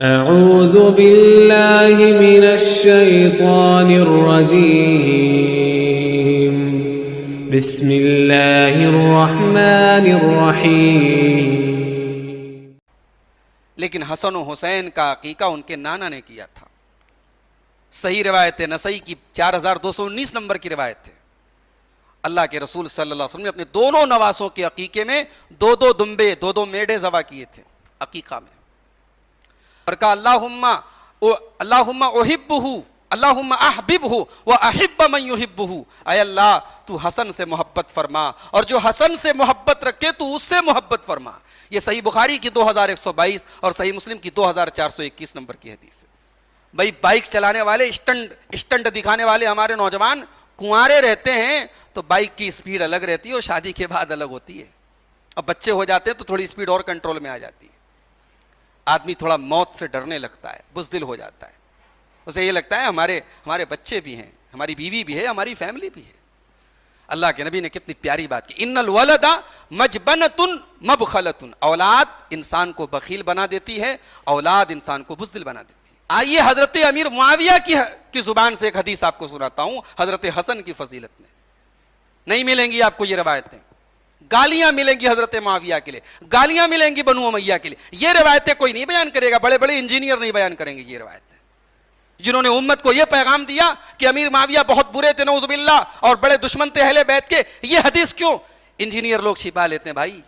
أعوذ بالله من الشيطان الرجيم بسم الله الرحمن الرحيم. لیکن حسن و حسین کا عقیقہ ان کے نانا نے کیا تھا. صحیح روایت ہے، نسائی کی 4219 نمبر کی روایت ہے. اللہ کے رسول صلی اللہ علیہ وسلم نے اپنے دونوں نواسوں کے عقیقے میں دو دمبے، دو میڑے ذبح کیے تھے عقیقہ میں، اور کہا اللہم احبہ اللہم احببہ واحب من یحبہ، اے اللہ تو حسن سے محبت فرما اور جو حسن سے محبت رکھے تو اس سے محبت فرما. یہ صحیح بخاری کی 2122 اور صحیح مسلم کی 2421 نمبر کی حدیث ہے. بھائی بائک چلانے والے، اسٹنٹ دکھانے والے ہمارے نوجوان کنوارے رہتے ہیں تو بائک کی سپیڈ الگ رہتی ہے اور شادی کے بعد الگ ہوتی ہے. اب بچے ہو جاتے ہیں تو تھوڑی سپیڈ اور کنٹرول میں آ جاتی ہے. آدمی تھوڑا موت سے ڈرنے لگتا ہے، بزدل ہو جاتا ہے. اسے یہ لگتا ہے ہمارے بچے بھی ہیں، ہماری بیوی بھی ہے، ہماری فیملی بھی ہے. اللہ کے نبی نے کتنی پیاری بات کی، ان الولد مجبنۃ مبخلۃ، اولاد انسان کو بخیل بنا دیتی ہے، اولاد انسان کو بزدل بنا دیتی ہے. آئیے حضرت امیر معاویہ کی زبان سے ایک حدیث آپ کو سناتا ہوں حضرت حسن کی فضیلت میں. نہیں ملیں گی آپ کو یہ روایتیں، گالیاں ملیں گی حضرت معاویہ کے لیے، گالیاں ملیں گی بنو امیہ کے لیے. یہ روایتیں کوئی نہیں بیان کرے گا، بڑے بڑے انجینئر نہیں بیان کریں گے یہ روایتیں، جنہوں نے امت کو یہ پیغام دیا کہ امیر معاویہ بہت برے تھے نعوذ باللہ اور بڑے دشمن تھے اہل بیت کے. یہ حدیث کیوں انجینئر لوگ چھپا لیتے ہیں؟ بھائی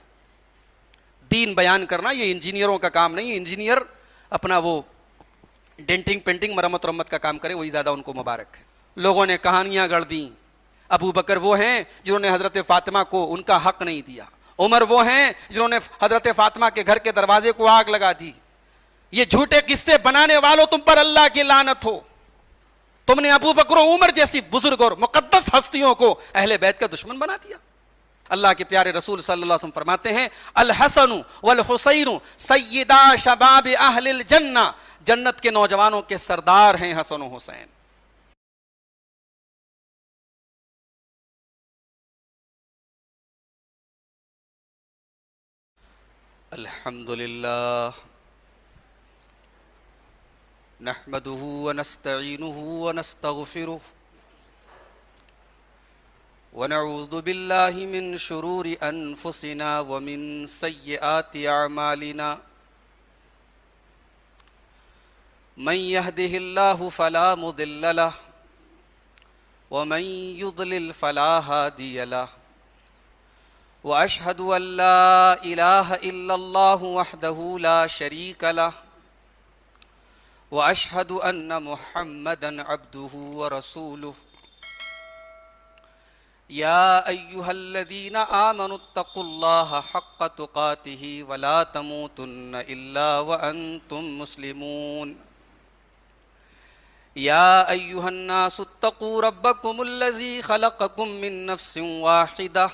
دین بیان کرنا یہ انجینئروں کا کام نہیں ہے. انجینئر اپنا وہ ڈینٹنگ پینٹنگ مرمت کا کام کریں، وہی زیادہ ان کو مبارک ہے. لوگوں نے کہانیاں گڑھ دیں. ابو بکر وہ ہیں جنہوں نے حضرت فاطمہ کو ان کا حق نہیں دیا، عمر وہ ہیں جنہوں نے حضرت فاطمہ کے گھر کے دروازے کو آگ لگا دی. یہ جھوٹے قصے بنانے والوں تم پر اللہ کی لعنت ہو. تم نے ابو بکر و عمر جیسی بزرگ اور مقدس ہستیوں کو اہل بیت کا دشمن بنا دیا. اللہ کے پیارے رسول صلی اللہ علیہ وسلم فرماتے ہیں الحسن والحسین سیدا شباب اہل الجنہ، جنت کے نوجوانوں کے سردار ہیں حسن و حسین. الحمدللہ نحمده ونستعینه ونستغفره ونعوذ باللہ من شرور انفسنا ومن سیئات اعمالنا من يهده اللہ فلا مضل له ومن يضلل فلا هادی له واشهد ان لا الہ الا اللہ وحدہ لا شریک له واشهد ان محمدا عبده ورسوله. یا ایها الذین آمنوا اتقوا اللہ حق تقاته ولا تموتن الا وانتم مسلمون. یا ایها الناس اتقوا ربکم الذی خلقکم من نفس واحدہ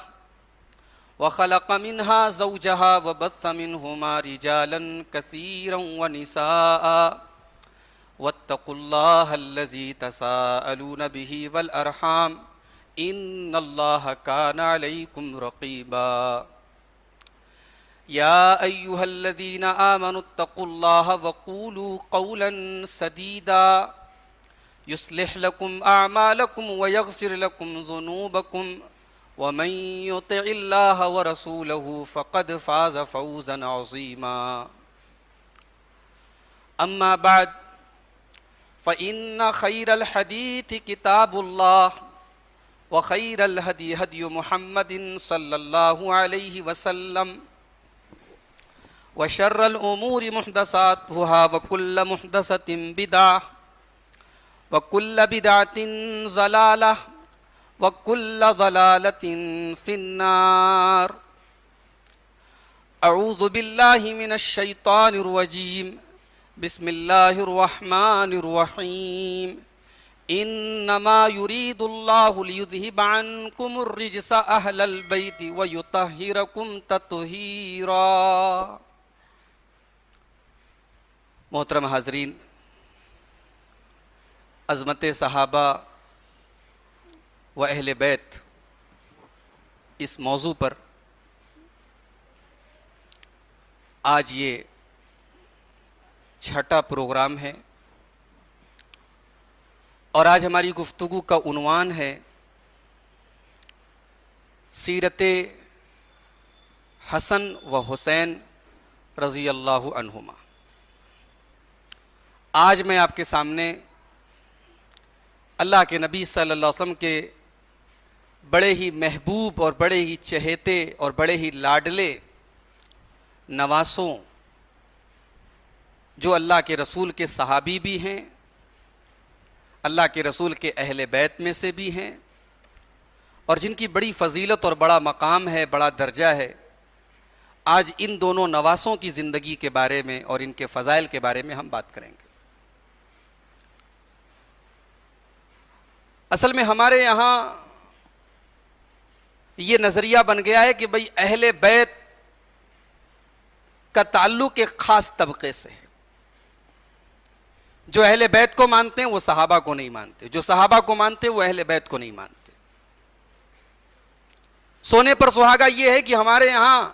وخلق منها زوجها وبث منهما رجالا كثيرا ونساء واتقوا الله الذي تساءلون به والأرحام إن الله كان عليكم رقيبا. يا أيها الذين آمنوا اتقوا الله وقولوا قولا سديدا يصلح لكم أعمالكم ويغفر لكم ذنوبكم ومن يطع الله ورسوله فقد فاز فوزا عظيما. أما بعد فإن خير الحديث كتاب الله وخير الهدي هدي محمد صلى الله عليه وسلم وشر الأمور محدثاتها وكل محدثة بدعة وكل بدعة ضلالة وكل ضلالة في النار. أعوذ بالله من الشيطان الرجيم. بسم الله الرحمن الرحيم. إنما يريد الله ليذهب عنكم الرجس أهل البيت ويطهركم تطهيرا. محترم حاضرین، عظمت صحابہ و اہل بیت اس موضوع پر آج یہ چھٹا پروگرام ہے اور آج ہماری گفتگو کا عنوان ہے سیرت حسن و حسین رضی اللہ عنہما۔ آج میں آپ کے سامنے اللہ کے نبی صلی اللہ علیہ وسلم کے بڑے ہی محبوب اور بڑے ہی چہیتے اور بڑے ہی لاڈلے نواسوں، جو اللہ کے رسول کے صحابی بھی ہیں، اللہ کے رسول کے اہل بیت میں سے بھی ہیں، اور جن کی بڑی فضیلت اور بڑا مقام ہے، بڑا درجہ ہے، آج ان دونوں نواسوں کی زندگی کے بارے میں اور ان کے فضائل کے بارے میں ہم بات کریں گے۔ اصل میں ہمارے یہاں یہ نظریہ بن گیا ہے کہ بھئی اہل بیت کا تعلق ایک خاص طبقے سے ہے۔ جو اہل بیت کو مانتے ہیں وہ صحابہ کو نہیں مانتے، جو صحابہ کو مانتے ہیں وہ اہل بیت کو نہیں مانتے۔ سونے پر سہاگا یہ ہے کہ ہمارے یہاں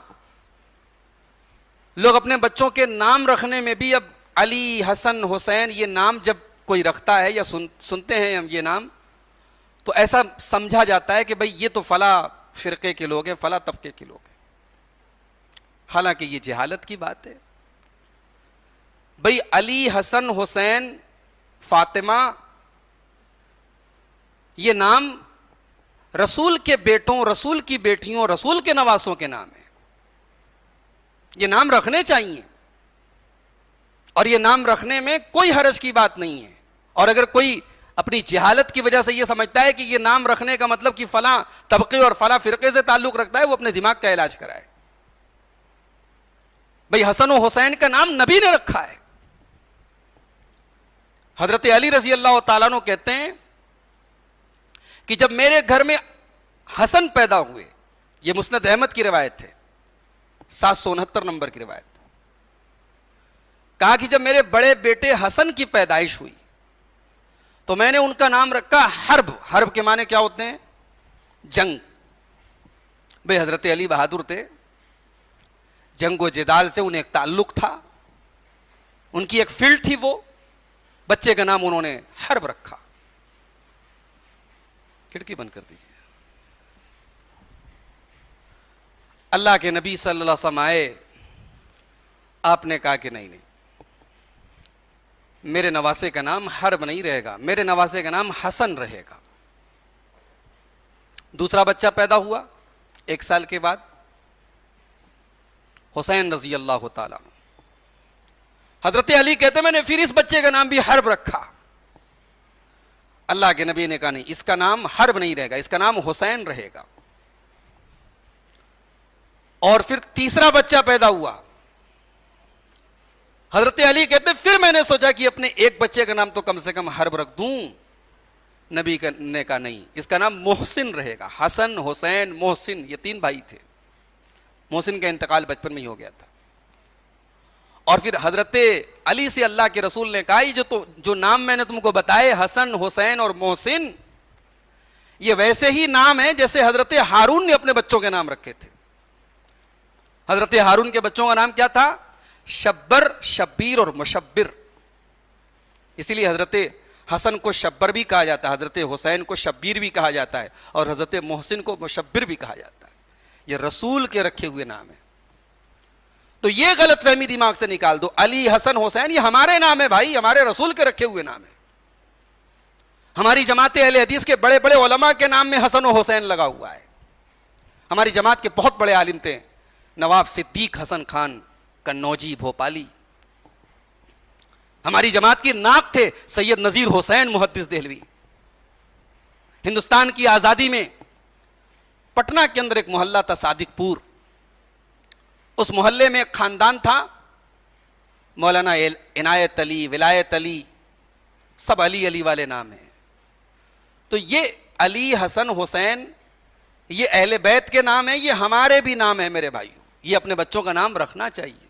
لوگ اپنے بچوں کے نام رکھنے میں بھی اب علی، حسن، حسین یہ نام جب کوئی رکھتا ہے یا سنتے ہیں ہم یہ نام، تو ایسا سمجھا جاتا ہے کہ بھئی یہ تو فلاں فرقے کے لوگ ہیں، فلاں طبقے کے لوگ ہیں، حالانکہ یہ جہالت کی بات ہے۔ بھئی علی، حسن، حسین، فاطمہ یہ نام رسول کے بیٹوں، رسول کی بیٹیوں، رسول کے نواسوں کے نام ہیں، یہ نام رکھنے چاہیے، اور یہ نام رکھنے میں کوئی حرج کی بات نہیں ہے۔ اور اگر کوئی اپنی جہالت کی وجہ سے یہ سمجھتا ہے کہ یہ نام رکھنے کا مطلب کہ فلاں طبقے اور فلاں فرقے سے تعلق رکھتا ہے، وہ اپنے دماغ کا علاج کرائے۔ بھئی حسن و حسین کا نام نبی نے رکھا ہے۔ حضرت علی رضی اللہ تعالیٰ عنہ کہتے ہیں کہ جب میرے گھر میں حسن پیدا ہوئے، یہ مسند احمد کی روایت ہے، 769 نمبر کی روایت، کہا کہ جب میرے بڑے بیٹے حسن کی پیدائش ہوئی تو میں نے ان کا نام رکھا حرب۔ حرب کے معنی کیا ہوتے ہیں؟ جنگ۔ بھئی حضرت علی بہادر تھے، جنگ و جدال سے انہیں ایک تعلق تھا، ان کی ایک فیلڈ تھی، وہ بچے کا نام انہوں نے حرب رکھا۔ کھڑکی بند کر دیجیے۔ اللہ کے نبی صلی اللہ علیہ وسلم آئے، آپ نے کہا کہ نہیں، میرے نواسے کا نام حرب نہیں رہے گا، میرے نواسے کا نام حسن رہے گا۔ دوسرا بچہ پیدا ہوا 1 سال کے بعد، حسین رضی اللہ تعالیٰ عنہ۔ حضرت علی کہتے میں نے پھر اس بچے کا نام بھی حرب رکھا۔ اللہ کے نبی نے کہا نہیں، اس کا نام حرب نہیں رہے گا، اس کا نام حسین رہے گا۔ اور پھر تیسرا بچہ پیدا ہوا، حضرت علی کہتے پھر میں نے سوچا کہ اپنے ایک بچے کا نام تو کم سے کم حرب رکھ دوں۔ نبی نے کہا نہیں، اس کا نام محسن رہے گا۔ حسن، حسین، محسن یہ 3 بھائی تھے، محسن کا انتقال بچپن میں ہی ہو گیا تھا۔ اور پھر حضرت علی سے اللہ کے رسول نے کہا یہ جو نام میں نے تم کو بتائے حسن، حسین اور محسن، یہ ویسے ہی نام ہیں جیسے حضرت ہارون نے اپنے بچوں کے نام رکھے تھے۔ حضرت ہارون کے بچوں کا نام کیا تھا؟ شبر، شبیر اور مشبر۔ اسی لیے حضرت حسن کو شبر بھی کہا جاتا ہے، حضرت حسین کو شبیر بھی کہا جاتا ہے، اور حضرت محسن کو مشبر بھی کہا جاتا ہے۔ یہ رسول کے رکھے ہوئے نام ہیں۔ تو یہ غلط فہمی دماغ سے نکال دو، علی، حسن، حسین یہ ہمارے نام ہے بھائی، ہمارے رسول کے رکھے ہوئے نام ہیں۔ ہماری جماعت اہل حدیث کے بڑے بڑے علماء کے نام میں حسن و حسین لگا ہوا ہے۔ ہماری جماعت کے بہت بڑے عالم تھے، نواب صدیق حسن خان کنوجی بھوپالی۔ ہماری جماعت کی ناک تھے سید نذیر حسین محدث دہلوی۔ ہندوستان کی آزادی میں پٹنہ کے اندر ایک محلہ تھا صادق پور، اس محلے میں ایک خاندان تھا، مولانا عنایت علی، ولایت علی، سب علی علی والے نام ہیں۔ تو یہ علی، حسن، حسین یہ اہل بیت کے نام ہیں، یہ ہمارے بھی نام ہیں میرے بھائیوں، یہ اپنے بچوں کا نام رکھنا چاہیے۔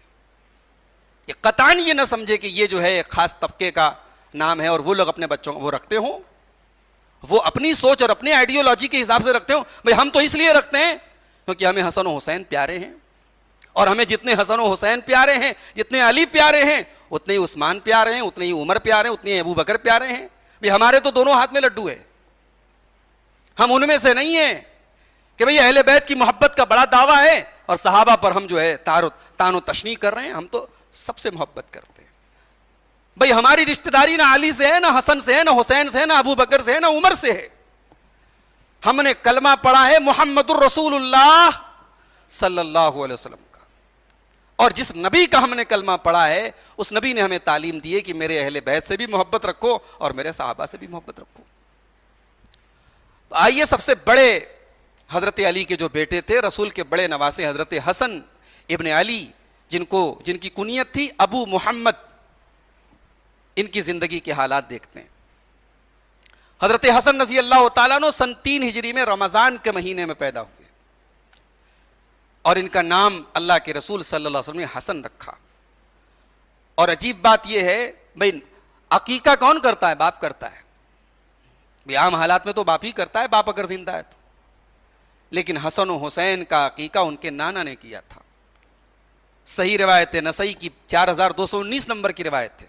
یہ قطعاً یہ نہ سمجھے کہ یہ جو ہے ایک خاص طبقے کا نام ہے اور وہ لوگ اپنے بچوں وہ رکھتے ہوں، وہ اپنی سوچ اور اپنی آئیڈیالوجی کے حساب سے رکھتے ہوں۔ بھئی ہم تو اس لیے رکھتے ہیں کیونکہ ہمیں حسن و حسین پیارے ہیں، اور ہمیں جتنے حسن و حسین پیارے ہیں، جتنے علی پیارے ہیں، اتنے ہی عثمان پیارے ہیں، اتنے ہی عمر پیارے ہیں، اتنے ہی ابو بکر پیارے ہیں. ہمارے تو دونوں ہاتھ میں لڈو ہے. ہم ان میں سے نہیں ہیں کہ بھئی اہل بیت کی محبت کا بڑا دعویٰ ہے اور صحابہ پر ہم جو ہے تان و تشنیع کر رہے ہیں. ہم تو سب سے محبت کرتے ہیں. بھئی ہماری رشتہ داری نہ علی سے ہے، نہ حسن سے ہے، نہ حسین سے ہے، نہ ابو بکر سے ہے، نہ عمر سے ہے. ہم نے کلمہ پڑھا ہے محمد الرسول اللہ صلی اللہ علیہ وسلم کا، اور جس نبی کا ہم نے کلمہ پڑھا ہے اس نبی نے ہمیں تعلیم دی ہے کہ میرے اہل بیت سے بھی محبت رکھو اور میرے صحابہ سے بھی محبت رکھو. آئیے سب سے بڑے حضرت علی کے جو بیٹے تھے، رسول کے بڑے نواسے حضرت حسن ابن علی، جن کی کنیت تھی ابو محمد، ان کی زندگی کے حالات دیکھتے ہیں. حضرت حسن رضی اللہ تعالیٰ عنہ سن 3 ہجری میں رمضان کے مہینے میں پیدا ہوئے، اور ان کا نام اللہ کے رسول صلی اللہ علیہ وسلم نے حسن رکھا. اور عجیب بات یہ ہے، بھائی عقیقہ کون کرتا ہے؟ باپ کرتا ہے. عام حالات میں تو باپ ہی کرتا ہے، باپ اگر زندہ ہے تو. لیکن حسن و حسین کا عقیقہ ان کے نانا نے کیا تھا. صحیح روایت ہے، نسائی کی 4219 نمبر کی روایت ہے.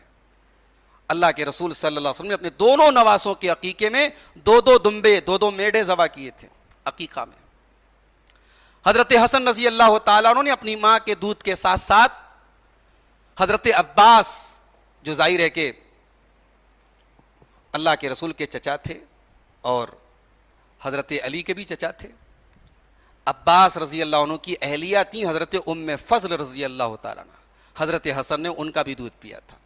اللہ کے رسول صلی اللہ علیہ وسلم نے اپنے دونوں نواسوں کے عقیقے میں 2 دمبے 2 میڑے ذبح کیے تھے عقیقہ میں. حضرت حسن رضی اللہ تعالیٰ عنہ نے اپنی ماں کے دودھ کے ساتھ ساتھ حضرت عباس، جو ظاہر ہے کہ اللہ کے رسول کے چچا تھے اور حضرت علی کے بھی چچا تھے، عباس رضی اللہ عنہ کی اہلیہ تھیں حضرت ام فضل رضی اللہ تعالیٰ عنہ. حضرت حسن نے ان کا بھی دودھ پیا تھا.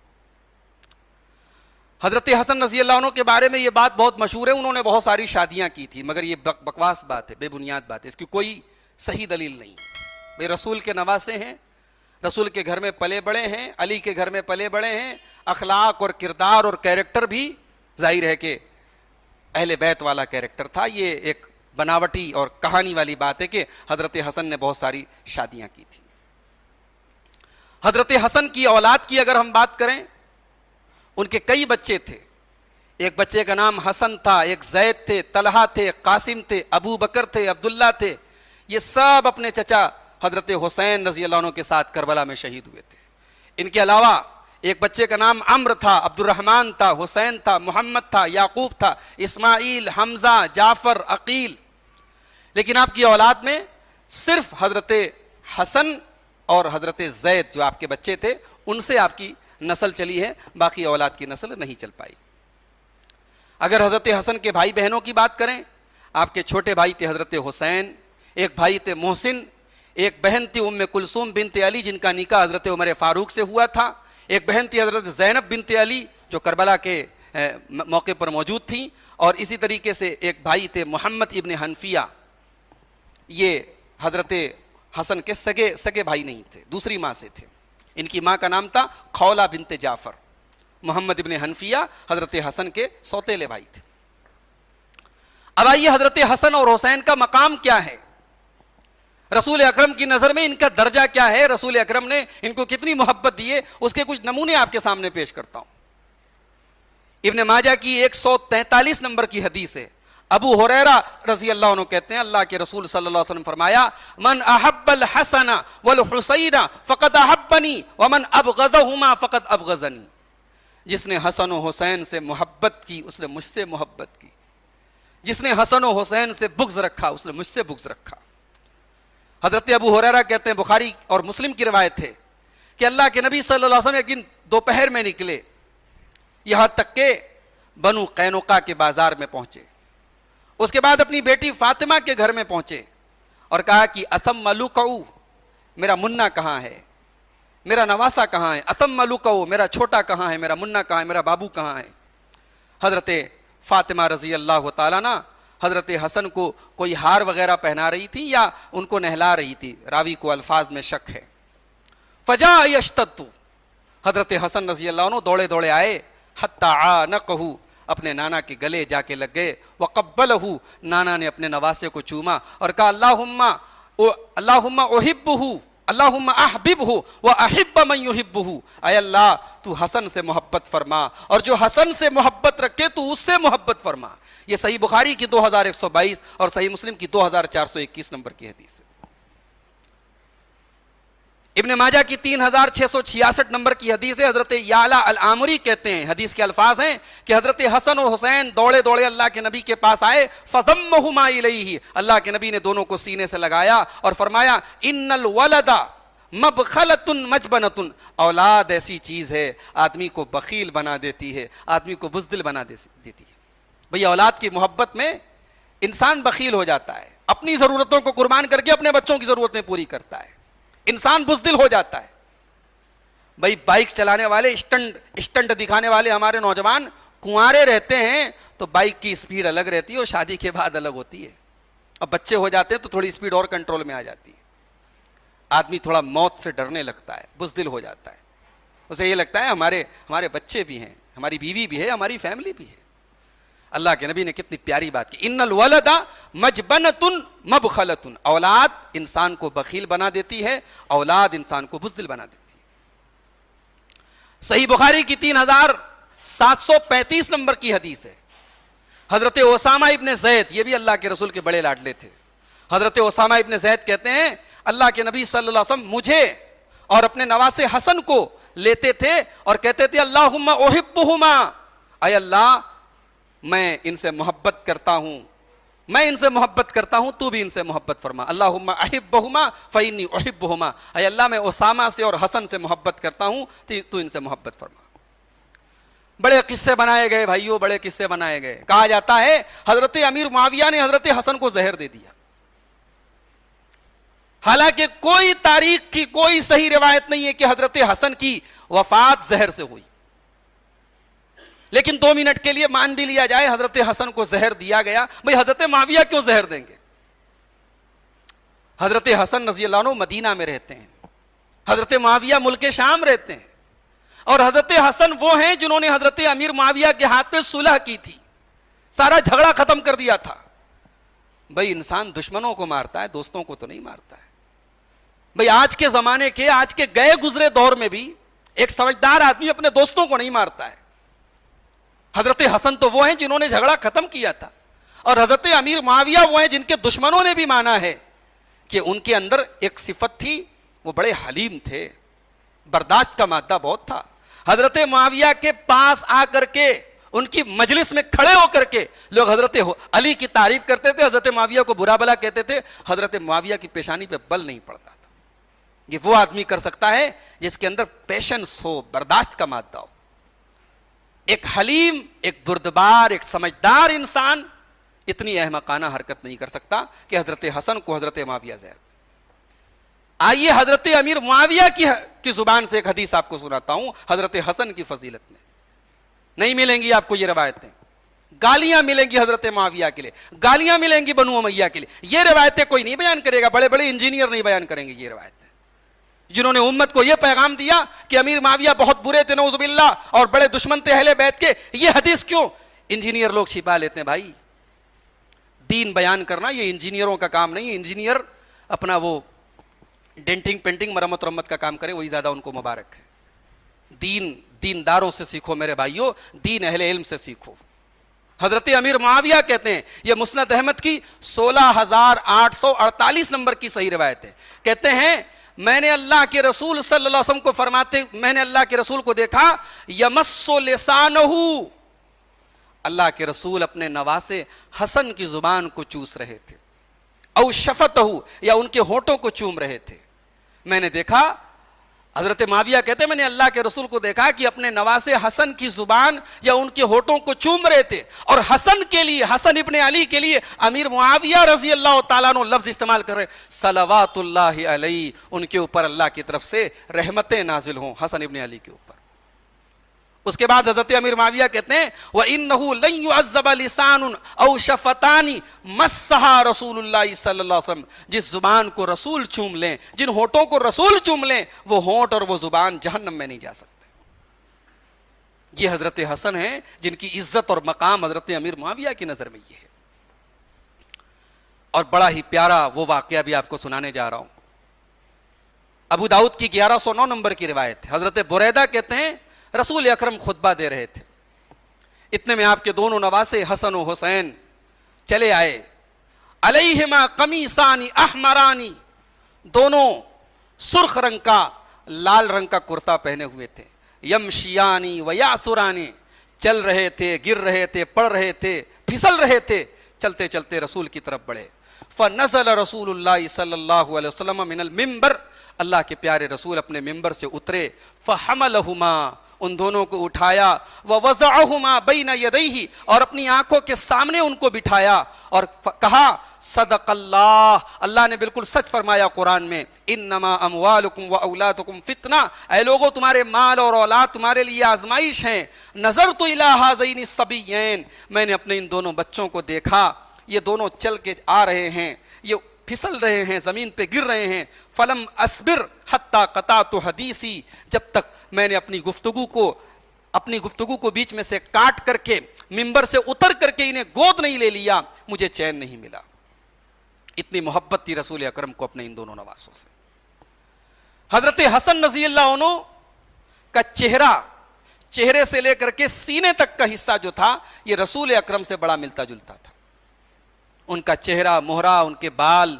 حضرت حسن رضی اللہ عنہ کے بارے میں یہ بات بہت مشہور ہے، انہوں نے بہت ساری شادیاں کی تھی، مگر یہ بکواس بات ہے، بے بنیاد بات ہے، اس کی کوئی صحیح دلیل نہیں. بھئی رسول کے نواسے ہیں، رسول کے گھر میں پلے بڑے ہیں، علی کے گھر میں پلے بڑے ہیں. اخلاق اور کردار اور کیریکٹر بھی ظاہر ہے کہ اہل بیت والا کیریکٹر تھا. یہ ایک بناوٹی اور کہانی والی بات ہے کہ حضرت حسن نے بہت ساری شادیاں کی تھی. حضرت حسن کی اولاد کی اگر ہم بات کریں، ان کے کئی بچے تھے. ایک بچے کا نام حسن تھا، ایک زید تھے، طلحہ تھے، قاسم تھے، ابو بکر تھے، عبداللہ تھے. یہ سب اپنے چچا حضرت حسین رضی اللہ عنہ کے ساتھ کربلا میں شہید ہوئے تھے. ان کے علاوہ ایک بچے کا نام عمرو تھا، عبد الرحمن تھا، حسین تھا، محمد تھا، یعقوب تھا، اسماعیل، حمزہ، جعفر، عقیل. لیکن آپ کی اولاد میں صرف حضرت حسن اور حضرت زید جو آپ کے بچے تھے ان سے آپ کی نسل چلی ہے، باقی اولاد کی نسل نہیں چل پائی. اگر حضرت حسن کے بھائی بہنوں کی بات کریں، آپ کے چھوٹے بھائی تھے حضرت حسین، ایک بھائی تھے محسن، ایک بہن تھی ام کلثوم بنت علی جن کا نکاح حضرت عمر فاروق سے ہوا تھا، ایک بہن تھی حضرت زینب بنت علی جو کربلا کے موقع پر موجود تھیں، اور اسی طریقے سے ایک بھائی تھے محمد ابن حنفیہ. یہ حضرت حسن کے سگے بھائی نہیں تھے، دوسری ماں سے تھے. ان کی ماں کا نام تھا خولہ بنت جعفر. محمد ابن حنفیہ حضرت حسن کے سوتیلے بھائی تھے. اب آئیے حضرت حسن اور حسین کا مقام کیا ہے، رسول اکرم کی نظر میں ان کا درجہ کیا ہے، رسول اکرم نے ان کو کتنی محبت دی ہے، اس کے کچھ نمونے آپ کے سامنے پیش کرتا ہوں. ابن ماجہ کی 143 نمبر کی حدیث ہے. ابو ہریرہ رضی اللہ عنہ کہتے ہیں اللہ کے رسول صلی اللہ علیہ وسلم فرمایا، من احب الحسن والحسین فقد احبنی ومن ابغضہما فقد ابغضنی. جس نے حسن و حسین سے محبت کی اس نے مجھ سے محبت کی، جس نے حسن و حسین سے بغض رکھا اس نے مجھ سے بغض رکھا. حضرت ابو ہریرہ کہتے ہیں، بخاری اور مسلم کی روایت ہے کہ اللہ کے نبی صلی اللہ علیہ وسلم ایک دن دوپہر میں نکلے، یہاں تک کہ بنو قینقاع کے بازار میں پہنچے. اس کے بعد اپنی بیٹی فاطمہ کے گھر میں پہنچے اور کہا کہ اتم ملوکو، میرا منا کہاں ہے، میرا نواسا کہاں ہے، اتم ملوکو، میرا چھوٹا کہاں ہے، میرا منا کہاں ہے، میرا بابو کہاں ہے. حضرت فاطمہ رضی اللہ تعالیٰ عنہ حضرت حسن کو کوئی ہار وغیرہ پہنا رہی تھی یا ان کو نہلا رہی تھی، راوی کو الفاظ میں شک ہے. فجاء یشتد، حضرت حسن رضی اللہ عنہ دوڑے دوڑے آئے، حتی عانقہ، اپنے نانا کے گلے جا کے لگ گئے. وقبلہ، نانا نے اپنے نواسے کو چوما اور کہا اللہم احبہ، اللہم احببہ واحب من یحبہ. اے اللہ تو حسن سے محبت فرما اور جو حسن سے محبت رکھے تو اس سے محبت فرما. یہ صحیح بخاری کی 2122 اور صحیح مسلم کی 2421 نمبر کی حدیث ہے. ابن ماجہ کی 3666 نمبر کی حدیث ہے، حضرت یعلا العامری کہتے ہیں، حدیث کے الفاظ ہیں کہ حضرت حسن اور حسین دوڑے دوڑے اللہ کے نبی کے پاس آئے، فضمہما الیہ، اللہ کے نبی نے دونوں کو سینے سے لگایا اور فرمایا ان الولد مبخلۃ مجبنۃ، اولاد ایسی چیز ہے آدمی کو بخیل بنا دیتی ہے، آدمی کو بزدل بنا دیتی ہے۔ بھئی اولاد کی محبت میں انسان بخیل ہو جاتا ہے، اپنی ضرورتوں کو قربان کر کے اپنے بچوں کی ضرورتیں پوری کرتا ہے، انسان بزدل ہو جاتا ہے۔ بھئی بائک چلانے والے اسٹنٹ دکھانے والے ہمارے نوجوان کنوارے رہتے ہیں تو بائک کی سپیڈ الگ رہتی ہے اور شادی کے بعد الگ ہوتی ہے، اور بچے ہو جاتے ہیں تو تھوڑی سپیڈ اور کنٹرول میں آ جاتی ہے، آدمی تھوڑا موت سے ڈرنے لگتا ہے، بزدل ہو جاتا ہے، اسے یہ لگتا ہے ہمارے بچے بھی ہیں، ہماری بیوی بھی ہے، ہماری فیملی بھی ہے۔ اللہ کے نبی نے کتنی پیاری بات کی، ان الولد مجبنۃ مبخلۃ، اولاد انسان کو بخیل بنا دیتی ہے، اولاد انسان کو بزدل بنا دیتی ہے۔ صحیح بخاری کی 3735 نمبر کی حدیث ہے، حضرت اسامہ ابن زید، یہ بھی اللہ کے رسول کے بڑے لاڈلے تھے، حضرت اسامہ ابن زید کہتے ہیں اللہ کے نبی صلی اللہ علیہ وسلم مجھے اور اپنے نواسے حسن کو لیتے تھے اور کہتے تھے اللہم احبہما، اے اللہ میں ان سے محبت کرتا ہوں، میں ان سے محبت کرتا ہوں، تو بھی ان سے محبت فرما، اللہم احبہما فإنی احبہما، اے اللہ میں اسامہ سے اور حسن سے محبت کرتا ہوں، تو ان سے محبت فرما۔ بڑے قصے بنائے گئے بھائیوں، بڑے قصے بنائے گئے، کہا جاتا ہے حضرت امیر معاویہ نے حضرت حسن کو زہر دے دیا، حالانکہ کوئی تاریخ کی کوئی صحیح روایت نہیں ہے کہ حضرت حسن کی وفات زہر سے ہوئی، لیکن 2 منٹ کے لیے مان بھی لیا جائے حضرت حسن کو زہر دیا گیا، بھئی حضرت معاویہ کیوں زہر دیں گے؟ حضرت حسن رضی اللہ عنہ مدینہ میں رہتے ہیں، حضرت معاویہ ملک شام رہتے ہیں، اور حضرت حسن وہ ہیں جنہوں نے حضرت امیر معاویہ کے ہاتھ پہ صلح کی تھی، سارا جھگڑا ختم کر دیا تھا۔ بھئی انسان دشمنوں کو مارتا ہے، دوستوں کو تو نہیں مارتا ہے۔ بھئی آج کے زمانے کے، آج کے گئے گزرے دور میں بھی ایک سمجھدار آدمی اپنے دوستوں کو نہیں مارتا ہے۔ حضرت حسن تو وہ ہیں جنہوں نے جھگڑا ختم کیا تھا، اور حضرت امیر معاویہ وہ ہیں جن کے دشمنوں نے بھی مانا ہے کہ ان کے اندر ایک صفت تھی، وہ بڑے حلیم تھے، برداشت کا مادہ بہت تھا۔ حضرت معاویہ کے پاس آ کر کے، ان کی مجلس میں کھڑے ہو کر کے لوگ حضرت علی کی تعریف کرتے تھے، حضرت معاویہ کو برا بلا کہتے تھے، حضرت معاویہ کی پیشانی پہ بل نہیں پڑتا تھا۔ یہ وہ آدمی کر سکتا ہے جس کے اندر پیشنس ہو، برداشت کا مادہ ہو۔ ایک حلیم، ایک بردبار، ایک سمجھدار انسان اتنی احمقانہ حرکت نہیں کر سکتا کہ حضرت حسن کو حضرت معاویہ زہر۔ آئیے حضرت امیر معاویہ کی زبان سے ایک حدیث آپ کو سناتا ہوں حضرت حسن کی فضیلت میں۔ نہیں ملیں گی آپ کو یہ روایتیں، گالیاں ملیں گی حضرت معاویہ کے لیے، گالیاں ملیں گی بنو امیہ کے لیے، یہ روایتیں کوئی نہیں بیان کرے گا، بڑے بڑے انجینئر نہیں بیان کریں گے یہ روایتیں، جنہوں نے امت کو یہ پیغام دیا کہ امیر معاویہ بہت برے تھے نعوذ باللہ اور بڑے دشمن تھے اہل بیت کے۔ یہ حدیث کیوں انجینئر لوگ چھپا لیتے ہیں؟ بھائی دین بیان کرنا یہ انجینئروں کا کام نہیں ہے، انجینئر اپنا وہ ڈینٹنگ پینٹنگ مرمت رمت کا کام کرے، وہی زیادہ ان کو مبارک ہے۔ دین دینداروں سے سیکھو میرے بھائیوں، دین اہل علم سے سیکھو۔ حضرت امیر معاویہ کہتے ہیں، یہ مسند احمد کی 16848 نمبر کی صحیح روایت ہے، کہتے ہیں میں نے اللہ کے رسول صلی اللہ علیہ وسلم کو فرماتے، میں نے اللہ کے رسول کو دیکھا یمس لسانہ، اللہ کے رسول اپنے نواسے حسن کی زبان کو چوس رہے تھے، او شفتہ، یا ان کے ہونٹوں کو چوم رہے تھے۔ میں نے دیکھا، حضرت معاویہ کہتے ہیں میں نے اللہ کے رسول کو دیکھا کہ اپنے نواسے حسن کی زبان یا ان کے ہونٹوں کو چوم رہے تھے، اور حسن کے لیے، حسن ابن علی کے لیے امیر معاویہ رضی اللہ تعالیٰ عنہ لفظ استعمال کر رہے صلوات اللہ علیہ، ان کے اوپر اللہ کی طرف سے رحمتیں نازل ہوں حسن ابن علی کے اوپر۔ اس کے بعد حضرت امیر معاویہ کہتے ہیں وَإِنَّهُ لَن يُعَذَّبَ لِسَانٌ أَوْ شَفَتَانِ مَسَّهَا رسول اللہ صلی اللہ علیہ وسلم، جس زبان کو رسول چوم لیں، جن ہونٹوں کو رسول چوم لیں، وہ ہونٹ اور وہ زبان جہنم میں نہیں جا سکتے۔ یہ حضرت حسن ہیں جن کی عزت اور مقام حضرت امیر معاویہ کی نظر میں یہ ہے۔ اور بڑا ہی پیارا وہ واقعہ بھی آپ کو سنانے جا رہا ہوں، ابو داؤد کی 1109 نمبر کی روایت ہے۔ حضرت بریدہ کہتے ہیں رسول اکرم خطبہ دے رہے تھے، اتنے میں آپ کے دونوں نواسے حسن و حسین چلے آئے، علیہما قمیصان احمرانی، دونوں سرخ رنگ کا لال رنگ کا کرتا پہنے ہوئے تھے. یمشیانی و یاسرانی, چل رہے تھے, گر رہے تھے, پڑ رہے تھے, پھسل رہے تھے. چلتے چلتے رسول کی طرف بڑھے. فنزل رسول اللہ صلی اللہ علیہ وسلم من المنبر, اللہ کے پیارے رسول اپنے ممبر سے اترے. فحملہما, ان دونوں کو اٹھایا. ووضعہما بین یدیہ, اور اپنی آنکھوں کے سامنے ان کو بٹھایا اور کہا صدق اللہ, اللہ نے بالکل سچ فرمایا قرآن میں, انما اموالکم و اولادکم فتنہ, اے لوگوں تمہارے مال اور اولاد تمہارے لیے آزمائش ہیں. نظرت الی ھذین الصبیین, میں نے اپنے ان دونوں بچوں کو دیکھا, یہ دونوں چل کے آ رہے ہیں, یہ پھسل رہے ہیں, زمین پہ گر رہے ہیں. فلم اصبر حتی قطعت حدیثی, جب تک میں نے اپنی گفتگو کو بیچ میں سے کاٹ کر کے منبر سے اتر کر کے انہیں گود نہیں لے لیا, مجھے چین نہیں ملا. اتنی محبت تھی رسول اکرم کو اپنے ان دونوں نواسوں سے. حضرت حسن رضی اللہ عنہ کا چہرے سے لے کر کے سینے تک کا حصہ جو تھا یہ رسول اکرم سے بڑا ملتا جلتا تھا. ان کا چہرہ مہرا, ان کے بال,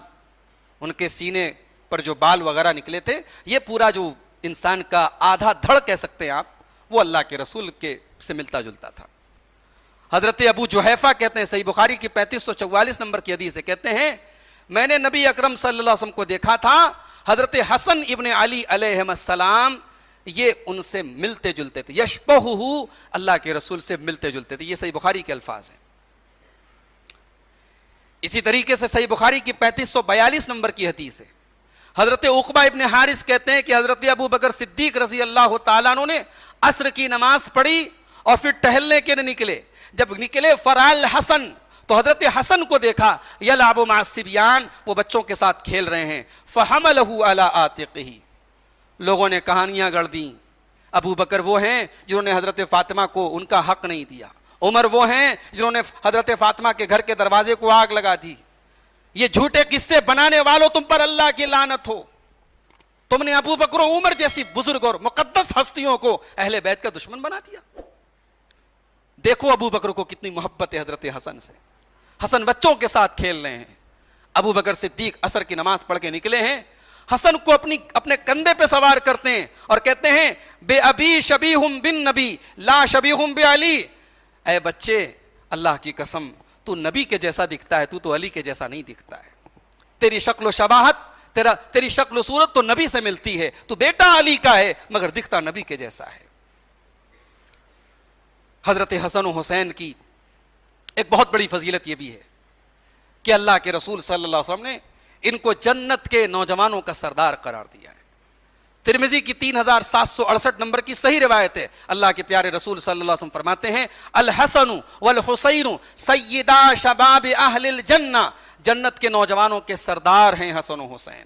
ان کے سینے پر جو بال وغیرہ نکلے تھے, یہ پورا جو انسان کا آدھا دھڑ کہہ سکتے ہیں آپ, وہ اللہ کے رسول کے سے ملتا جلتا تھا. حضرت ابو جحیفہ کہتے ہیں, صحیح بخاری کی 3544 نمبر کی حدیث ہے, کہتے ہیں میں نے نبی اکرم صلی اللہ علیہ وسلم کو دیکھا تھا, حضرت حسن ابن علی علیہ السلام یہ ان سے ملتے جلتے تھے. یشبہہ, اللہ کے رسول سے ملتے جلتے تھے. یہ صحیح بخاری کے الفاظ ہیں. اسی طریقے سے صحیح بخاری کی 3542 نمبر کی حدیث ہے, حضرت عقبہ ابن حارث کہتے ہیں کہ حضرت ابو بکر صدیق رضی اللہ تعالیٰ عنہ نے عصر کی نماز پڑھی اور پھر ٹہلنے کے لیے نکلے. جب نکلے فرال حسن, تو حضرت حسن کو دیکھا یلعب مع الصبیان, وہ بچوں کے ساتھ کھیل رہے ہیں. فحملہ علی عاتقہ, لوگوں نے کہانیاں گڑھ دیں. ابو بکر وہ ہیں جنہوں نے حضرت فاطمہ کو ان کا حق نہیں دیا, عمر وہ ہیں جنہوں نے حضرت فاطمہ کے گھر کے دروازے کو آگ لگا دی. یہ جھوٹے قصے بنانے والوں, تم پر اللہ کی لعنت ہو. تم نے ابو بکر و عمر جیسی بزرگ اور مقدس ہستیوں کو اہل بیت کا دشمن بنا دیا. دیکھو ابو بکر کو کتنی محبت ہے حضرت حسن سے. حسن بچوں کے ساتھ کھیل رہے ہیں. ابو بکر صدیق عصر کی نماز پڑھ کے نکلے ہیں, حسن کو اپنے کندھے پہ سوار کرتے ہیں اور کہتے ہیں بے ابی شبیہم بن نبی لا شبیہم بے علی, اے بچے اللہ کی قسم تو نبی کے جیسا دکھتا ہے, تو علی کے جیسا نہیں دکھتا ہے. تیری شکل و شباہت, تیری شکل و صورت تو نبی سے ملتی ہے, تو بیٹا علی کا ہے مگر دکھتا نبی کے جیسا ہے. حضرت حسن و حسین کی ایک بہت بڑی فضیلت یہ بھی ہے کہ اللہ کے رسول صلی اللہ علیہ وسلم نے ان کو جنت کے نوجوانوں کا سردار قرار دیا ہے. ترمذی کی 3768 نمبر کی صحیح روایت ہے, اللہ کے پیارے رسول صلی اللہ علیہ وسلم فرماتے ہیں الحسن والحسین سیدا شباب اہل الجنہ, جنت کے نوجوانوں کے سردار ہیں حسن و حسین.